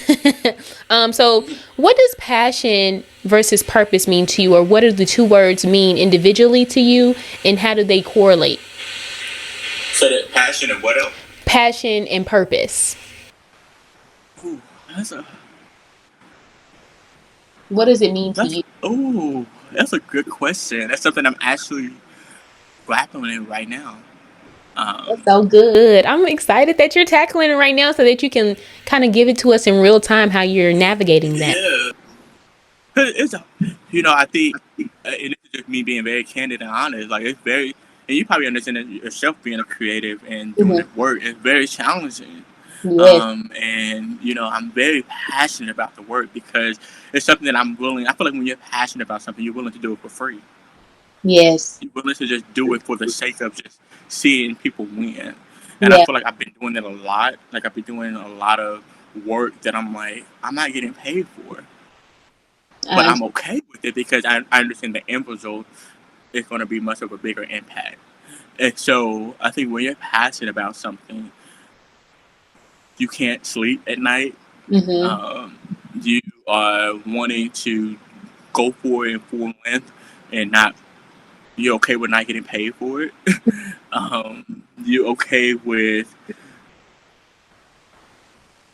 So what does passion versus purpose mean to you, or what do the two words mean individually to you, and how do they correlate? So that passion and what else? Passion and purpose. Ooh, What does it mean to you? that's a good question. That's something I'm actually grappling in right now. That's so good. I'm excited that you're tackling it right now so that you can kind of give it to us in real time how you're navigating that. Yeah. I think, and this is just me being very candid and honest, like, it's very, and you probably understand it yourself, being a creative and doing this work, it's very challenging. Yes. And, I'm very passionate about the work because it's something that I feel like when you're passionate about something, you're willing to do it for free. Yes. You're willing to just do it for the sake of just seeing people win. And I Yeah. feel like I've been doing it a lot. Like, I've been doing a lot of work that I'm like, I'm not getting paid for. But I'm okay with it because I understand the end result is going to be much of a bigger impact. And so I think when you're passionate about something, you can't sleep at night. Mm-hmm. You are wanting to go for it in full length, and you're okay with not getting paid for it. You're okay with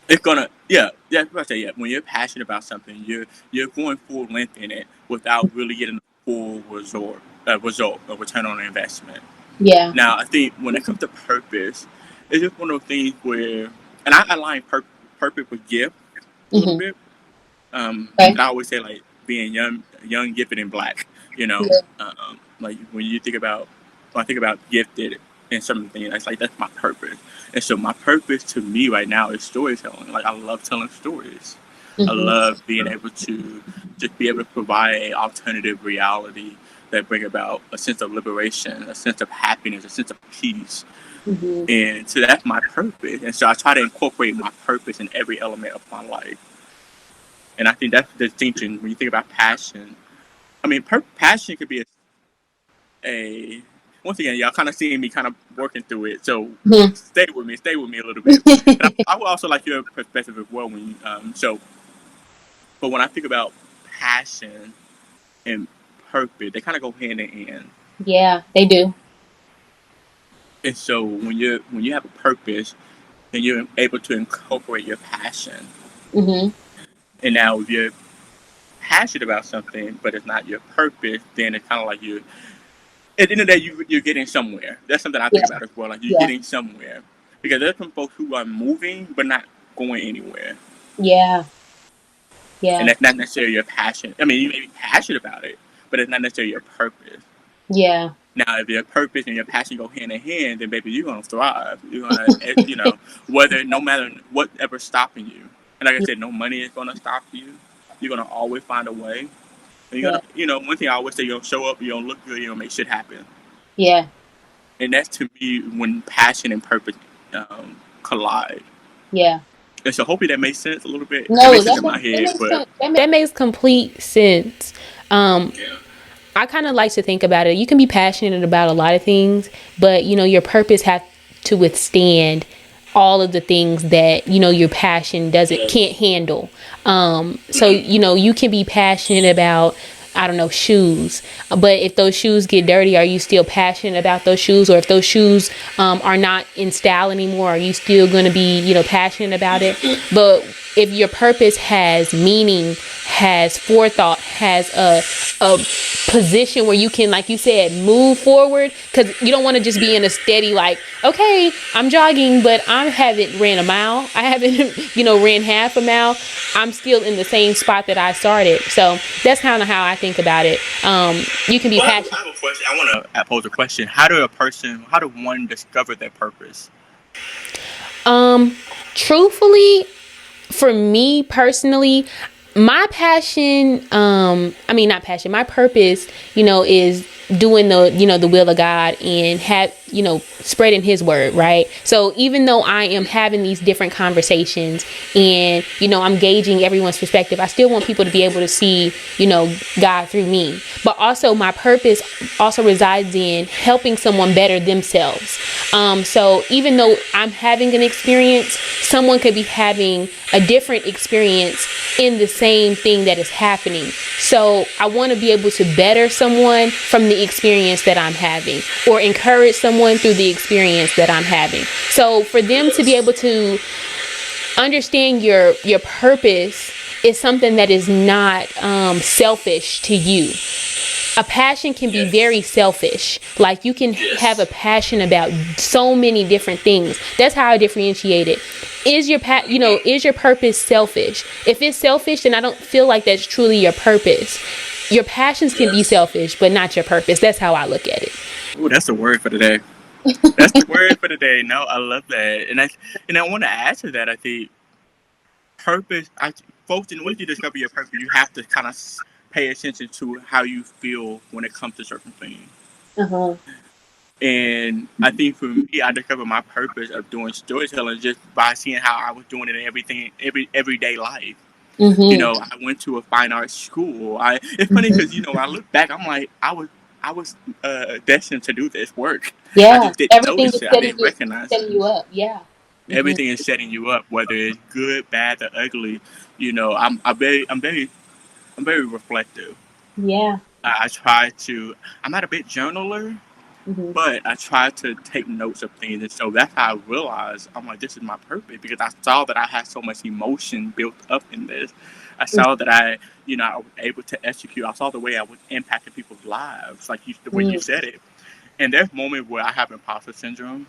it's gonna, when you're passionate about something, you're going full length in it without really getting a full result, a return on investment. Yeah. Now, I think when it comes to purpose, it's just one of those things where, and I align purpose with gift a little bit. Okay. And I always say, like, being young, gifted, and black. Yeah. Like, when I think about gifted and something, that's my purpose. And so my purpose to me right now is storytelling. Like, I love telling stories. I Mm-hmm. love being able to just be able to provide an alternative reality that bring about a sense of liberation, a sense of happiness, a sense of peace. Mm-hmm. And so that's my purpose. And so I try to incorporate my purpose in every element of my life. And I think that's the distinction when you think about passion. I mean, passion could be a once again, y'all kind of seeing me kind of working through it. So stay with me a little bit. And I would also like your perspective as well but when I think about passion and purpose, they kind of go hand in hand. Yeah, they do. And so when you have a purpose, then you're able to incorporate your passion. Mm-hmm. And now passionate about something, but it's not your purpose, then it's kind of like you. At the end of the day, you're getting somewhere. That's something I think Yeah. about as well. Like you're Yeah. getting somewhere because there's some folks who are moving but not going anywhere, Yeah. and Yeah. that's not necessarily your passion. I mean, you may be passionate about it, but it's not necessarily your purpose. Yeah. Now, if your purpose and your passion go hand in hand, then baby, you're gonna thrive. You're gonna, whether no matter whatever's stopping you. And like I said, no money is gonna stop you. You're gonna always find a way. And you're Yeah. gonna, one thing I always say, you're gonna show up, you're gonna look good, you're gonna make shit happen. Yeah. And that's to me when passion and purpose collide. Yeah. And so hopefully that makes sense a little bit. It No, makes sense in my head, makes but sense. That makes complete sense. yeah. I kind of like to think about it. You can be passionate about a lot of things, but your purpose have to withstand all of the things that your passion can't handle. So you can be passionate about, I don't know, shoes, but if those shoes get dirty, are you still passionate about those shoes? Or if those shoes are not in style anymore, are you still going to be passionate about it? But if your purpose has meaning, has forethought, has a position where you can, like you said, move forward, because you don't want to just be in a steady, like, okay, I'm jogging, but I haven't ran a mile. I haven't, ran half a mile. I'm still in the same spot that I started. So that's kind of how I think about it. You can be passionate. I have a question. I want to pose a question. How do one discover their purpose? Truthfully, for me personally, my passion, not passion, my purpose, is doing the will of God and spreading his word, right? So even though I am having these different conversations and, I'm gauging everyone's perspective, I still want people to be able to see, God through me. But also my purpose also resides in helping someone better themselves. So even though I'm having an experience, someone could be having a different experience in the same thing that is happening. So I want to be able to better someone from the experience that I'm having, or encourage someone through the experience that I'm having. So for them to be able to understand your purpose is something that is not selfish to you. A passion can be very selfish. Like you can have a passion about so many different things. That's how I differentiate it. Is your is your purpose selfish? If it's selfish, then I don't feel like that's truly your purpose. Your passions can be selfish, but not your purpose. That's how I look at it. Oh, that's the word for today. That's the word for today. No, I love that. And I want to add to that. I think purpose, folks, in order to discover your purpose, you have to kind of pay attention to how you feel when it comes to certain things. Uh-huh. And I think for me, I discovered my purpose of doing storytelling just by seeing how I was doing it in everyday life. Mm-hmm. I went to a fine arts school. It's funny because when I look back, I'm like, I was destined to do this work. I Yeah. just didn't Everything notice is it. I didn't recognize it. setting you up. Yeah. Mm-hmm. Everything is setting you up, whether it's good, bad, or ugly. I'm very reflective. Yeah. I try to. I'm not a big journaler, Mm-hmm. but I try to take notes of things, and so that's how I realized I'm like, this is my purpose, because I saw that I had so much emotion built up in this. I saw that I was able to execute. I saw the way I was impacting people's lives, like the way you Mm-hmm. said it. And there's moments where I have imposter syndrome.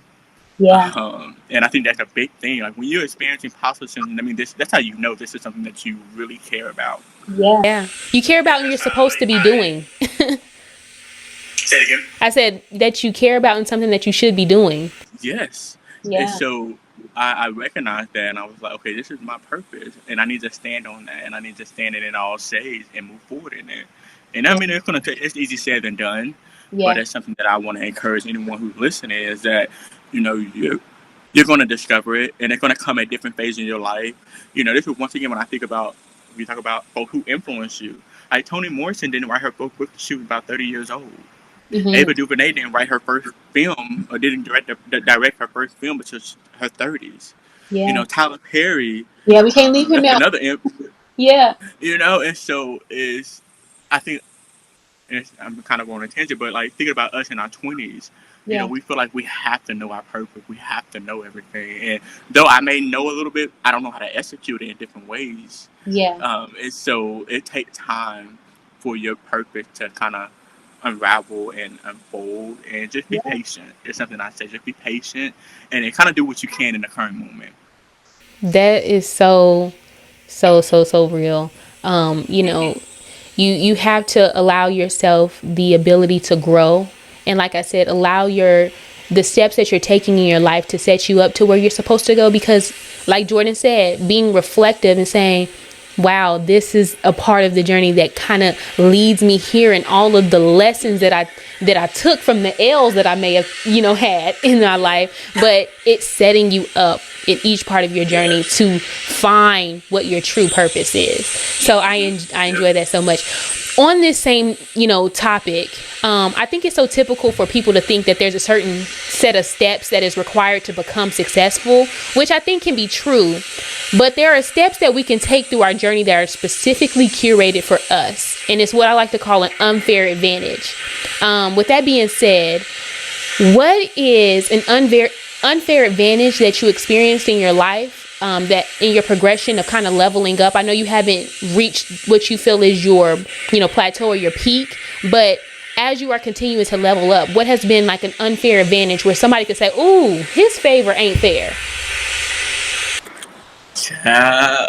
Yeah. And I think that's a big thing. Like when you're experiencing imposter syndrome, I mean, that's how you know this is something that you really care about. Yeah. Yeah. You care about what you're supposed to be doing. Say it again. I said that you care about something that you should be doing. Yes. And Yeah. so I recognized that, and I was like, okay, this is my purpose, and I need to stand on that, and I need to stand in it all shades and move forward in it. And I mean, it's easy said than done, but Yeah. it's something that I want to encourage anyone who's listening is that, you're going to discover it, and it's going to come at different phases in your life. This is once again when we talk about folks who influence you. Like Toni Morrison didn't write her book when she was about 30 years old. Mm-hmm. Ava DuVernay didn't write her first film, or didn't direct her first film until her 30s. Yeah. Tyler Perry. Yeah. We can't leave him That's out. another. Yeah. And so I think, and I'm kind of on a tangent, but like thinking about us in our 20s, Yeah. We feel like we have to know our purpose. We have to know everything. And though I may know a little bit, I don't know how to execute it in different ways. Yeah. And so it takes time for your purpose to kind of unravel and unfold, and just be Yeah. patient. It's something I say, just be patient and then kind of do what you can in the current moment. That is so real. You know, you have to allow yourself the ability to grow, and like I said, allow the steps that you're taking in your life to set you up to where you're supposed to go, because like Jordan said, being reflective and saying, wow, this is a part of the journey that kind of leads me here, and all of the lessons that I took from the L's that I may have, had in my life, but it's setting you up in each part of your journey to find what your true purpose is. So I enjoy that so much. On this same, topic, I think it's so typical for people to think that there's a certain set of steps that is required to become successful, which I think can be true. But there are steps that we can take through our journey that are specifically curated for us. And it's what I like to call an unfair advantage. With that being said, what is an unfair advantage that you experienced in your life, that in your progression of kind of leveling up? I know you haven't reached what you feel is your, plateau or your peak, but as you are continuing to level up, what has been like an unfair advantage where somebody could say, ooh, his favor ain't fair? I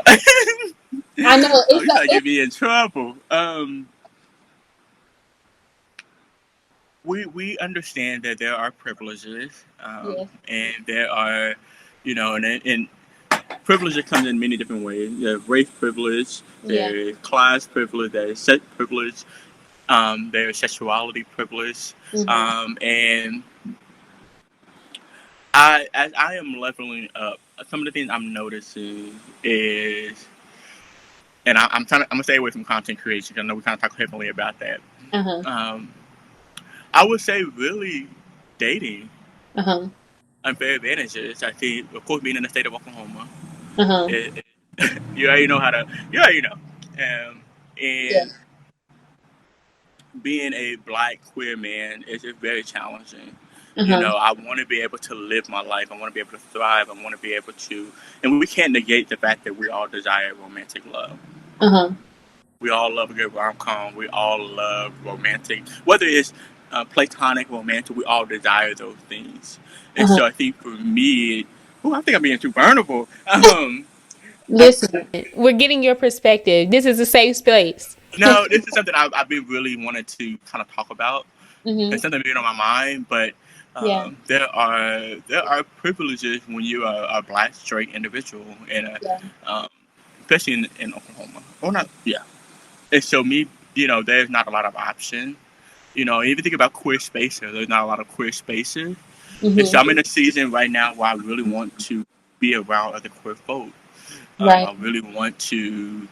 know Oh, you trying to get me in trouble. We understand that there are privileges, yes. and there are, and privilege comes in many different ways. There's race privilege, Yeah. there's class privilege, there's sex privilege, there's sexuality privilege, Mm-hmm. and as I am leveling up, some of the things I'm noticing is, and I'm gonna stay away from content creation. 'Cause I know we kind of talk heavily about that. Uh-huh. Um, I would say really dating Uh-huh. unfair advantages. I think, of course, being in the state of Oklahoma, Uh-huh. it, you already know how to, you already know, Yeah. and being a black queer man is very challenging. Uh-huh. I want to be able to live my life. I want to be able to thrive. I want to be able to, and we can't negate the fact that we all desire romantic love. Uh-huh. We all love a good rom-com. We all love romantic, whether it's platonic, romantic. We all desire those things. And Uh-huh. so I think for me, I think I'm being too vulnerable. Listen. We're getting your perspective. This is a safe space. No, this is something I've been really wanted to kind of talk about. Mm-hmm. It's something been on my mind, but Yeah. there are privileges when you are a black straight individual, and Yeah. um, especially in Oklahoma. Or not, yeah. And so me, there's not a lot of options. If you think about queer spaces, there's not a lot of queer spaces. And so Mm-hmm. I'm in a season right now where I really want to be around other queer folk. Right. I really want to.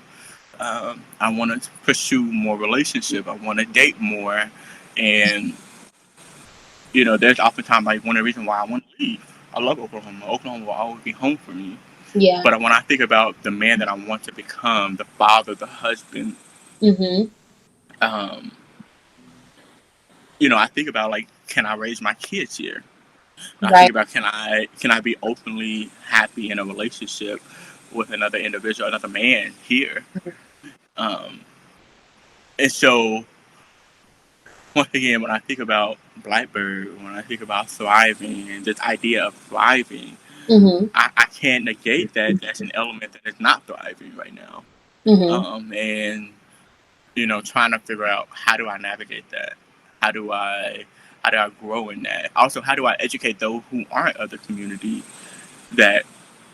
I want to pursue more relationship. I want to date more, and there's oftentimes like one of the reasons why I want to leave. I love Oklahoma. Oklahoma will always be home for me. Yeah. But when I think about the man that I want to become, the father, the husband, Mm-hmm. um, I think about like, can I raise my kids here? I think Right. about, can I be openly happy in a relationship with another individual, another man here? Um, and so once again, when I think about BlxckBird, when I think about thriving and this idea of thriving, Mm-hmm. I can't negate that that's an element that is not thriving right now. Mm-hmm. And trying to figure out, how do I navigate that? How do I grow in that? Also, how do I educate those who aren't of the community, that,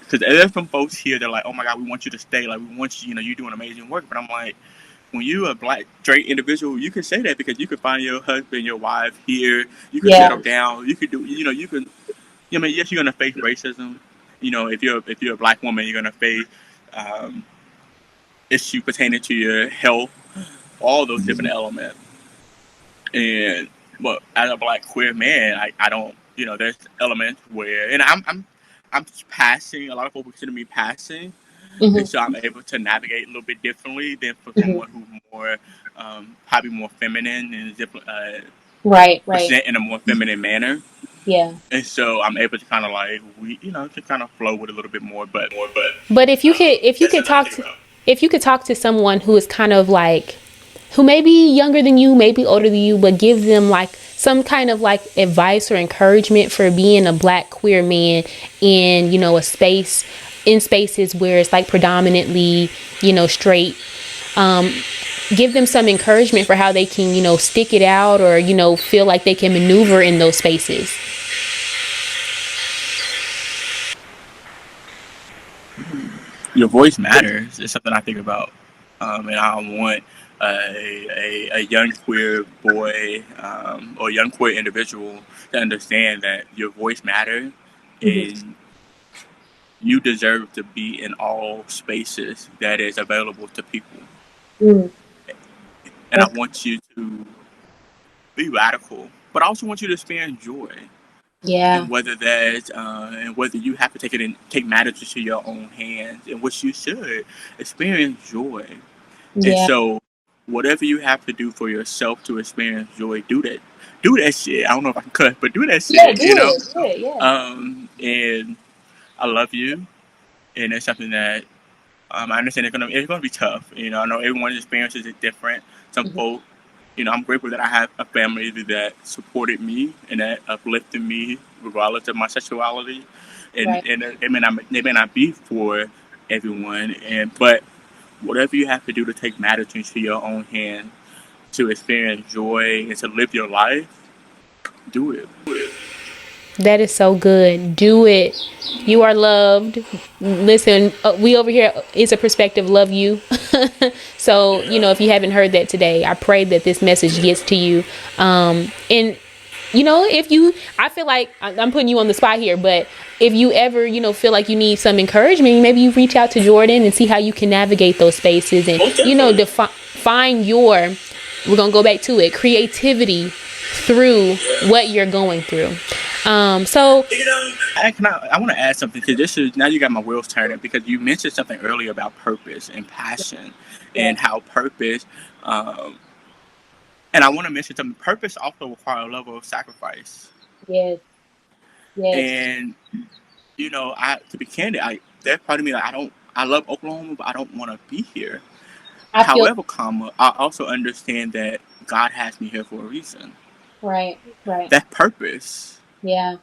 because there's some folks here that are like, oh my God, we want you to stay. Like, we want you, you're doing amazing work. But I'm like, when you're a black straight individual, you can say that because you can find your husband, your wife here. You can Yeah. settle down. You can do, you can. I mean, yes, you're gonna face racism. If you're a black woman, you're gonna face um, issue pertaining to your health, all those different elements. And but as a black queer man, I don't. There's elements where, and I'm passing. A lot of people consider me passing, and Mm-hmm. so I'm able to navigate a little bit differently than for Mm-hmm. someone who's more, probably more feminine and Right. Right. present in a more feminine manner. Yeah. And so I'm able to kind of like to kind of flow with a little bit more. But if you could, That's something I think about. if you could talk to someone who is kind of like, who may be younger than you, maybe older than you, but give them like some kind of like advice or encouragement for being a Black queer man in, you know, a space, in spaces where it's like predominantly, you know, straight, give them some encouragement for how they can, you know, stick it out, or, you know, feel like they can maneuver in those spaces. Your voice matters is something I think about, and I want a young queer boy or young queer individual to understand that your voice matters, and you deserve to be in all spaces that is available to people. Mm. And I want you to be radical, but I also want you to experience joy. Yeah. And whether that's and whether you have to take matters into your own hands, and which you should experience joy. And Yeah. so, whatever you have to do for yourself to experience joy, do that. Do that shit. I don't know if I can cut, but do that Yeah. shit. Do it. Do it. Yeah. And I love you, and it's something that I understand it's gonna be tough. You know, I know everyone's experiences is different. Some Mm-hmm. folk, I'm grateful that I have a family that supported me and that uplifted me regardless of my sexuality. And Right. and they may not be for everyone, but whatever you have to do to take matters into your own hands, to experience joy and to live your life, do it. That is so good. Do it. You are loved. Listen, we over here, it's a perspective, love you. So, you know, if you haven't heard that today, I pray that this message gets to you. And, you know, I feel like I'm putting you on the spot here, but if you ever, you know, feel like you need some encouragement, maybe you reach out to Jordan and see how you can navigate those spaces and, you know, find your, we're going to go back to it, creativity through what you're going through. So I want to add something to this. Is now you got my wheels turning because you mentioned something earlier about purpose and passion, Yeah. and how purpose. And I want to mention something. Purpose also requires a level of sacrifice. Yes. Yes. And to be candid, there's part of me I love Oklahoma, but I don't want to be here. I feel However, I also understand that God has me here for a reason. right. Right. That purpose. Yeah.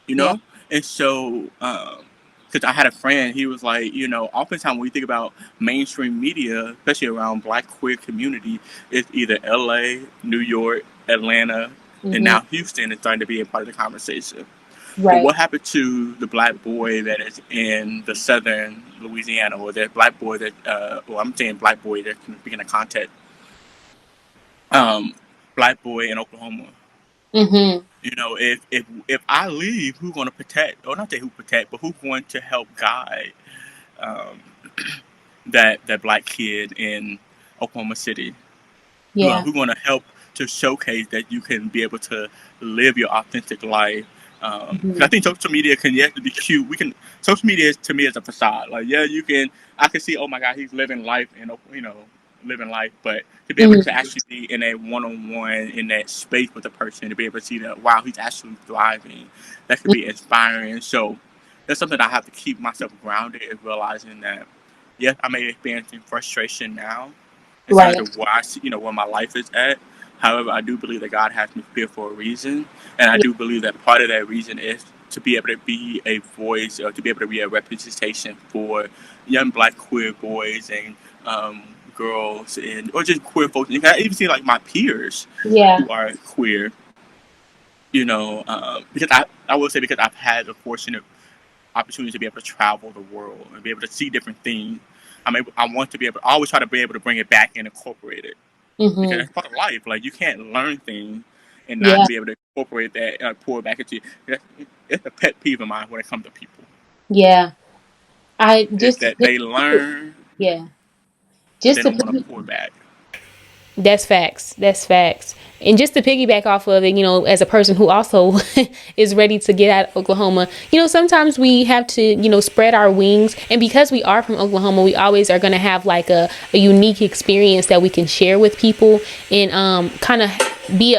You Yeah. know? And so, because I had a friend, he was like, oftentimes when we think about mainstream media, especially around Black queer community, it's either LA, New York, Atlanta, and Mm-hmm. now Houston is starting to be a part of the conversation. But Right. what happened to the Black boy that is in the southern Louisiana, or that Black boy that, I'm saying Black boy that can begin to contact, Black boy in Oklahoma? Mm-hmm. If I leave, who's going to protect, or not say who protect, but who's going to help guide um, that Black kid in Oklahoma City? Yeah. Who's going to help to showcase that you can be able to live your authentic life? 'Cause I think social media can be cute. Social media to me is a facade. Like, yeah, I can see, oh my God, he's living life living life, but to be able Mm-hmm. to actually be in a one-on-one in that space with a person, to be able to see that, wow, he's actually thriving, that could be inspiring. So that's something I have to keep myself grounded in, realizing that, yes, I may experience frustration now in terms Right. of where I see, where my life is at. However, I do believe that God has me here for a reason, and I Yeah. do believe that part of that reason is to be able to be a voice, or to be able to be a representation for young Black queer boys and girls, or just queer folks. You can even see like my peers Yeah. who are queer. Because I will say, because I've had the fortunate opportunity to be able to travel the world and be able to see different things. I want to be able. I always try to be able to bring it back and incorporate it, because Mm-hmm. that's part of life. Like, you can't learn things and Yeah. not be able to incorporate that, pour it back into you. It's a pet peeve of mine when it comes to people. Yeah. I Is just that they learn, yeah. but they Just to don't want to pour back. that's facts. That's facts. And just to piggyback off of it, you know, as a person who also is ready to get out of Oklahoma, you know, sometimes we have to, you know, spread our wings. And because we are from Oklahoma, we always are going to have like a unique experience that we can share with people and kind of be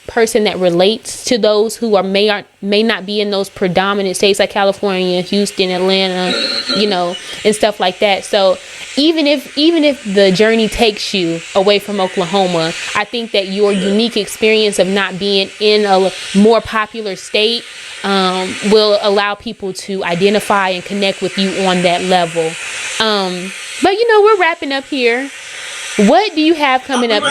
person that relates to those who may not be in those predominant states like California, Houston, Atlanta, and stuff like that. So even if the journey takes you away from Oklahoma, I think that your unique experience of not being in a more popular state will allow people to identify and connect with you on that level. But we're wrapping up here. What do you have coming up?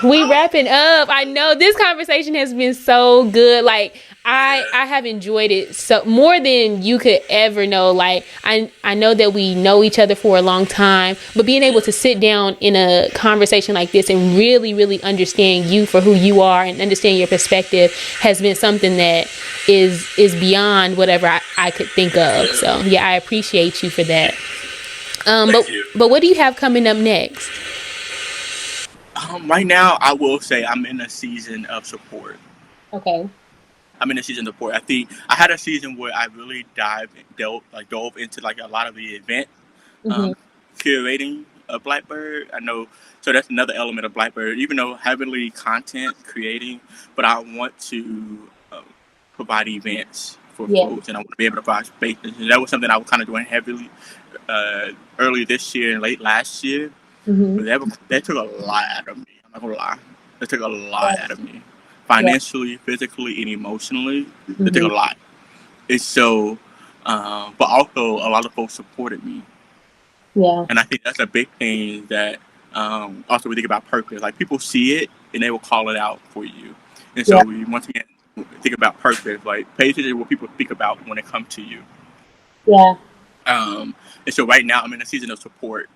We wrapping up. I know this conversation has been so good. Like I have enjoyed it so more than you could ever know. Like I know that we know each other for a long time, but being able to sit down in a conversation like this and really, really understand you for who you are and understand your perspective has been something that is beyond whatever I could think of. So yeah, I appreciate you for that. But what do you have coming up next? Right now, I will say I'm in a season of support. Okay. I'm in a season of support. I think I had a season where I really dove into like a lot of the event curating of BlxckBird. I know, so that's another element of BlxckBird. Even though heavily content creating, but I want to provide events for folks, and I want to be able to provide spaces. And that was something I was kind of doing heavily early this year and late last year. But that took a lot out of me. I'm not gonna lie. That took a lot out of me, financially, physically, and emotionally. It took a lot. It's so, but also a lot of folks supported me. Yeah. And I think that's a big thing that also we think about purpose. Like people see it and they will call it out for you. And so we once again think about purpose. Like pay attention to what people think about when it comes to you. Yeah. And so right now I'm in a season of support.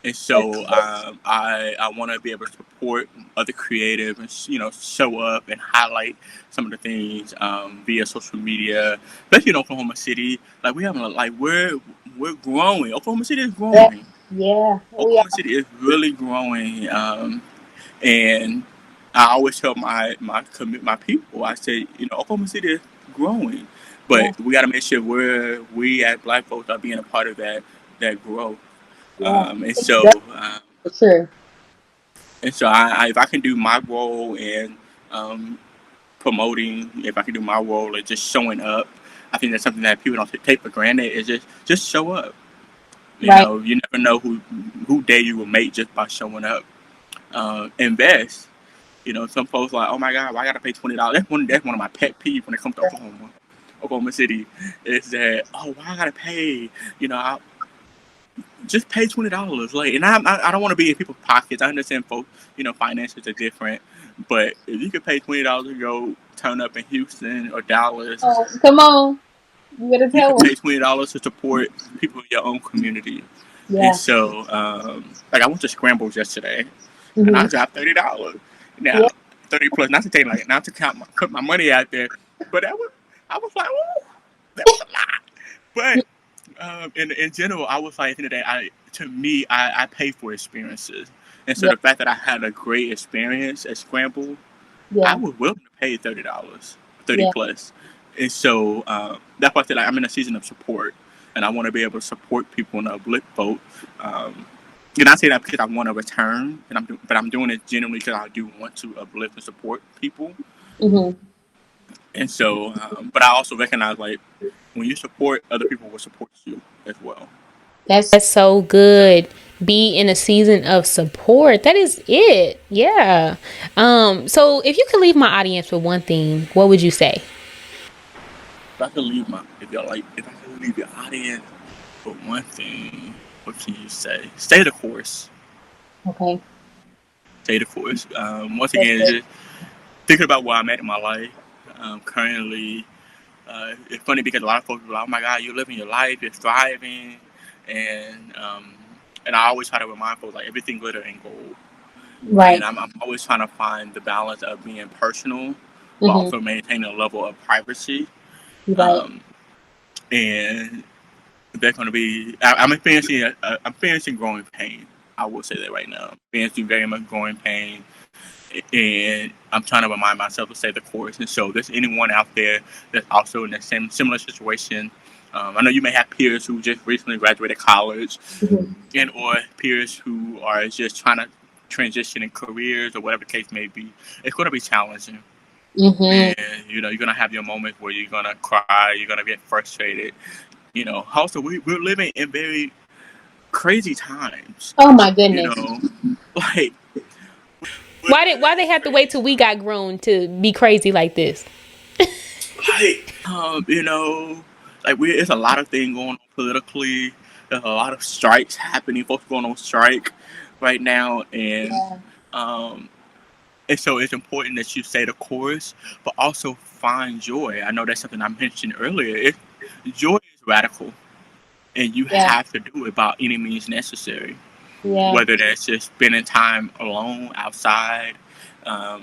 And so I want to be able to support other creative and show up and highlight some of the things via social media, especially in Oklahoma City. Like we're growing. Oklahoma City is growing. Yeah. Oklahoma City is really growing. And I always tell my people, I say, Oklahoma City is growing, but we got to make sure we as Black folks are being a part of that growth. And so I if I can do my role in promoting, if I can do my role in just showing up, I think that's something that people don't take for granted. Is just show up. You know, you never know who day you will make just by showing up. Invest. Some folks like, oh my God, why I gotta pay $20? That's one of my pet peeves when it comes to Oklahoma City. Is that why I gotta pay? I just pay $20. Like, and I don't want to be in people's pockets. I understand folks, finances are different, but if you could pay $20 to go turn up in Houston or Dallas, come on, you better tell you can pay $20 to support people in your own community. And so, like I went to Scrambles yesterday, and I dropped $30. Now, 30 plus, not to put my money out there, but I was like, oh, that was a lot. But in general, I was like, at the end of the day, I pay for experiences. And so the fact that I had a great experience at Scramble, I was willing to pay $30, 30 plus. And so that's why I said I'm in a season of support, and I want to be able to support people and uplift folks. And I say that because I want to return, but I'm doing it genuinely because I do want to uplift and support people. And so, but I also recognize, like, when you support, other people will support you as well. That's so good. Be in a season of support. That is it. Yeah. So if you could leave my audience with one thing, what would you say? If I could leave your audience with one thing, what can you say? Stay the course. Okay. Stay the course. Once again, just thinking about where I'm at in my life. Currently, it's funny because a lot of folks are like, oh my God, you're living your life, you're thriving. And I always try to remind folks, like, everything glitter ain't gold. Right. And I'm always trying to find the balance of being personal, but also maintaining a level of privacy. Right. And they're going to be, I'm experiencing growing pain. I will say that right now. I'm experiencing very much growing pain. And I'm trying to remind myself to stay the course. And so there's anyone out there that's also in the similar situation. I know you may have peers who just recently graduated college, and or peers who are just trying to transition in careers or whatever the case may be. It's going to be challenging. Mm-hmm. And you're gonna have your moments where you're gonna cry, you're gonna get frustrated. Also we're living in very crazy times. Oh my You goodness. know, like Why they have to wait till we got grown to be crazy like this? it's a lot of things going on politically. There's a lot of strikes happening. Folks going on strike right now, Yeah. um, and so it's important that you say the chorus, but also find joy. I know that's something I mentioned earlier. Joy is radical, and you Yeah. have to do it by any means necessary. Yeah. Whether that's just spending time alone outside,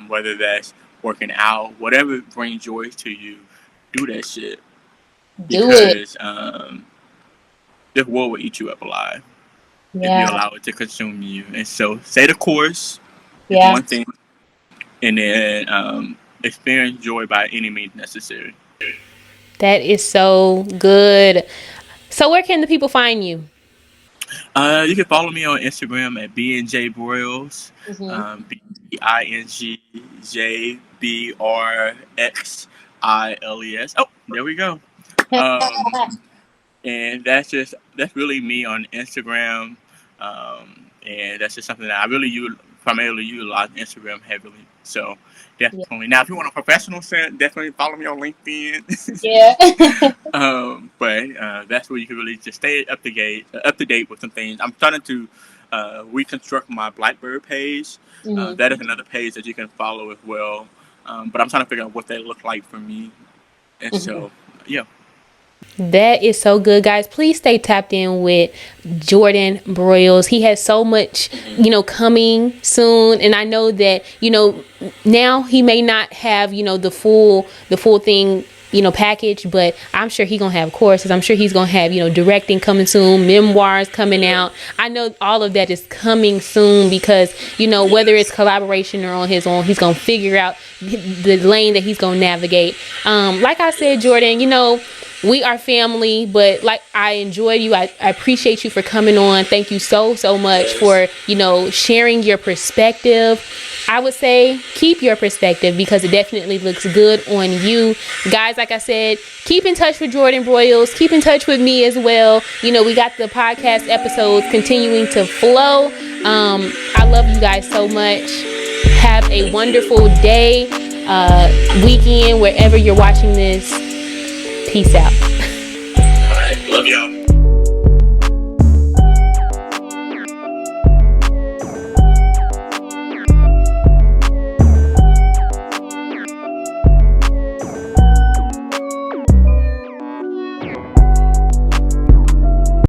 whether that's working out, whatever brings joy to you, do that shit Do it. because this world will eat you up alive if you Yeah. allow it to consume you. And so, say the chorus is Yeah. one thing, and then experience joy by any means necessary. That is so good. So where can the people find you? You can follow me on Instagram at BNJ Mm-hmm. BINGJBRXILES. Oh, there we go. Um, and that's really me on Instagram, and that's just something that I really primarily utilize Instagram heavily. So Yeah. definitely. Now, if you want a professional sense, definitely follow me on LinkedIn. Yeah. But that's where you can really just stay up to date with some things. I'm starting to reconstruct my BlxckBird page. Mm-hmm. That is another page that you can follow as well. But I'm trying to figure out what that look like for me. And Mm-hmm. so, yeah. That is so good, guys. Please stay tapped in with Jordan Broiles. He has so much, coming soon. And I know that, now he may not have, the full thing, package, but I'm sure he's gonna have courses. I'm sure he's gonna have, directing coming soon, memoirs coming out. I know all of that is coming soon because, whether it's collaboration or on his own, he's gonna figure out the lane that he's gonna navigate. Like I said, Jordan, we are family, but like I enjoy you. I appreciate you for coming on. Thank you so much for, sharing your perspective. I would say keep your perspective because it definitely looks good on you. Guys, like I said, keep in touch with Jordan Broiles. Keep in touch with me as well. We got the podcast episodes continuing to flow. I love you guys so much. Have a wonderful day, weekend, wherever you're watching this. Peace out.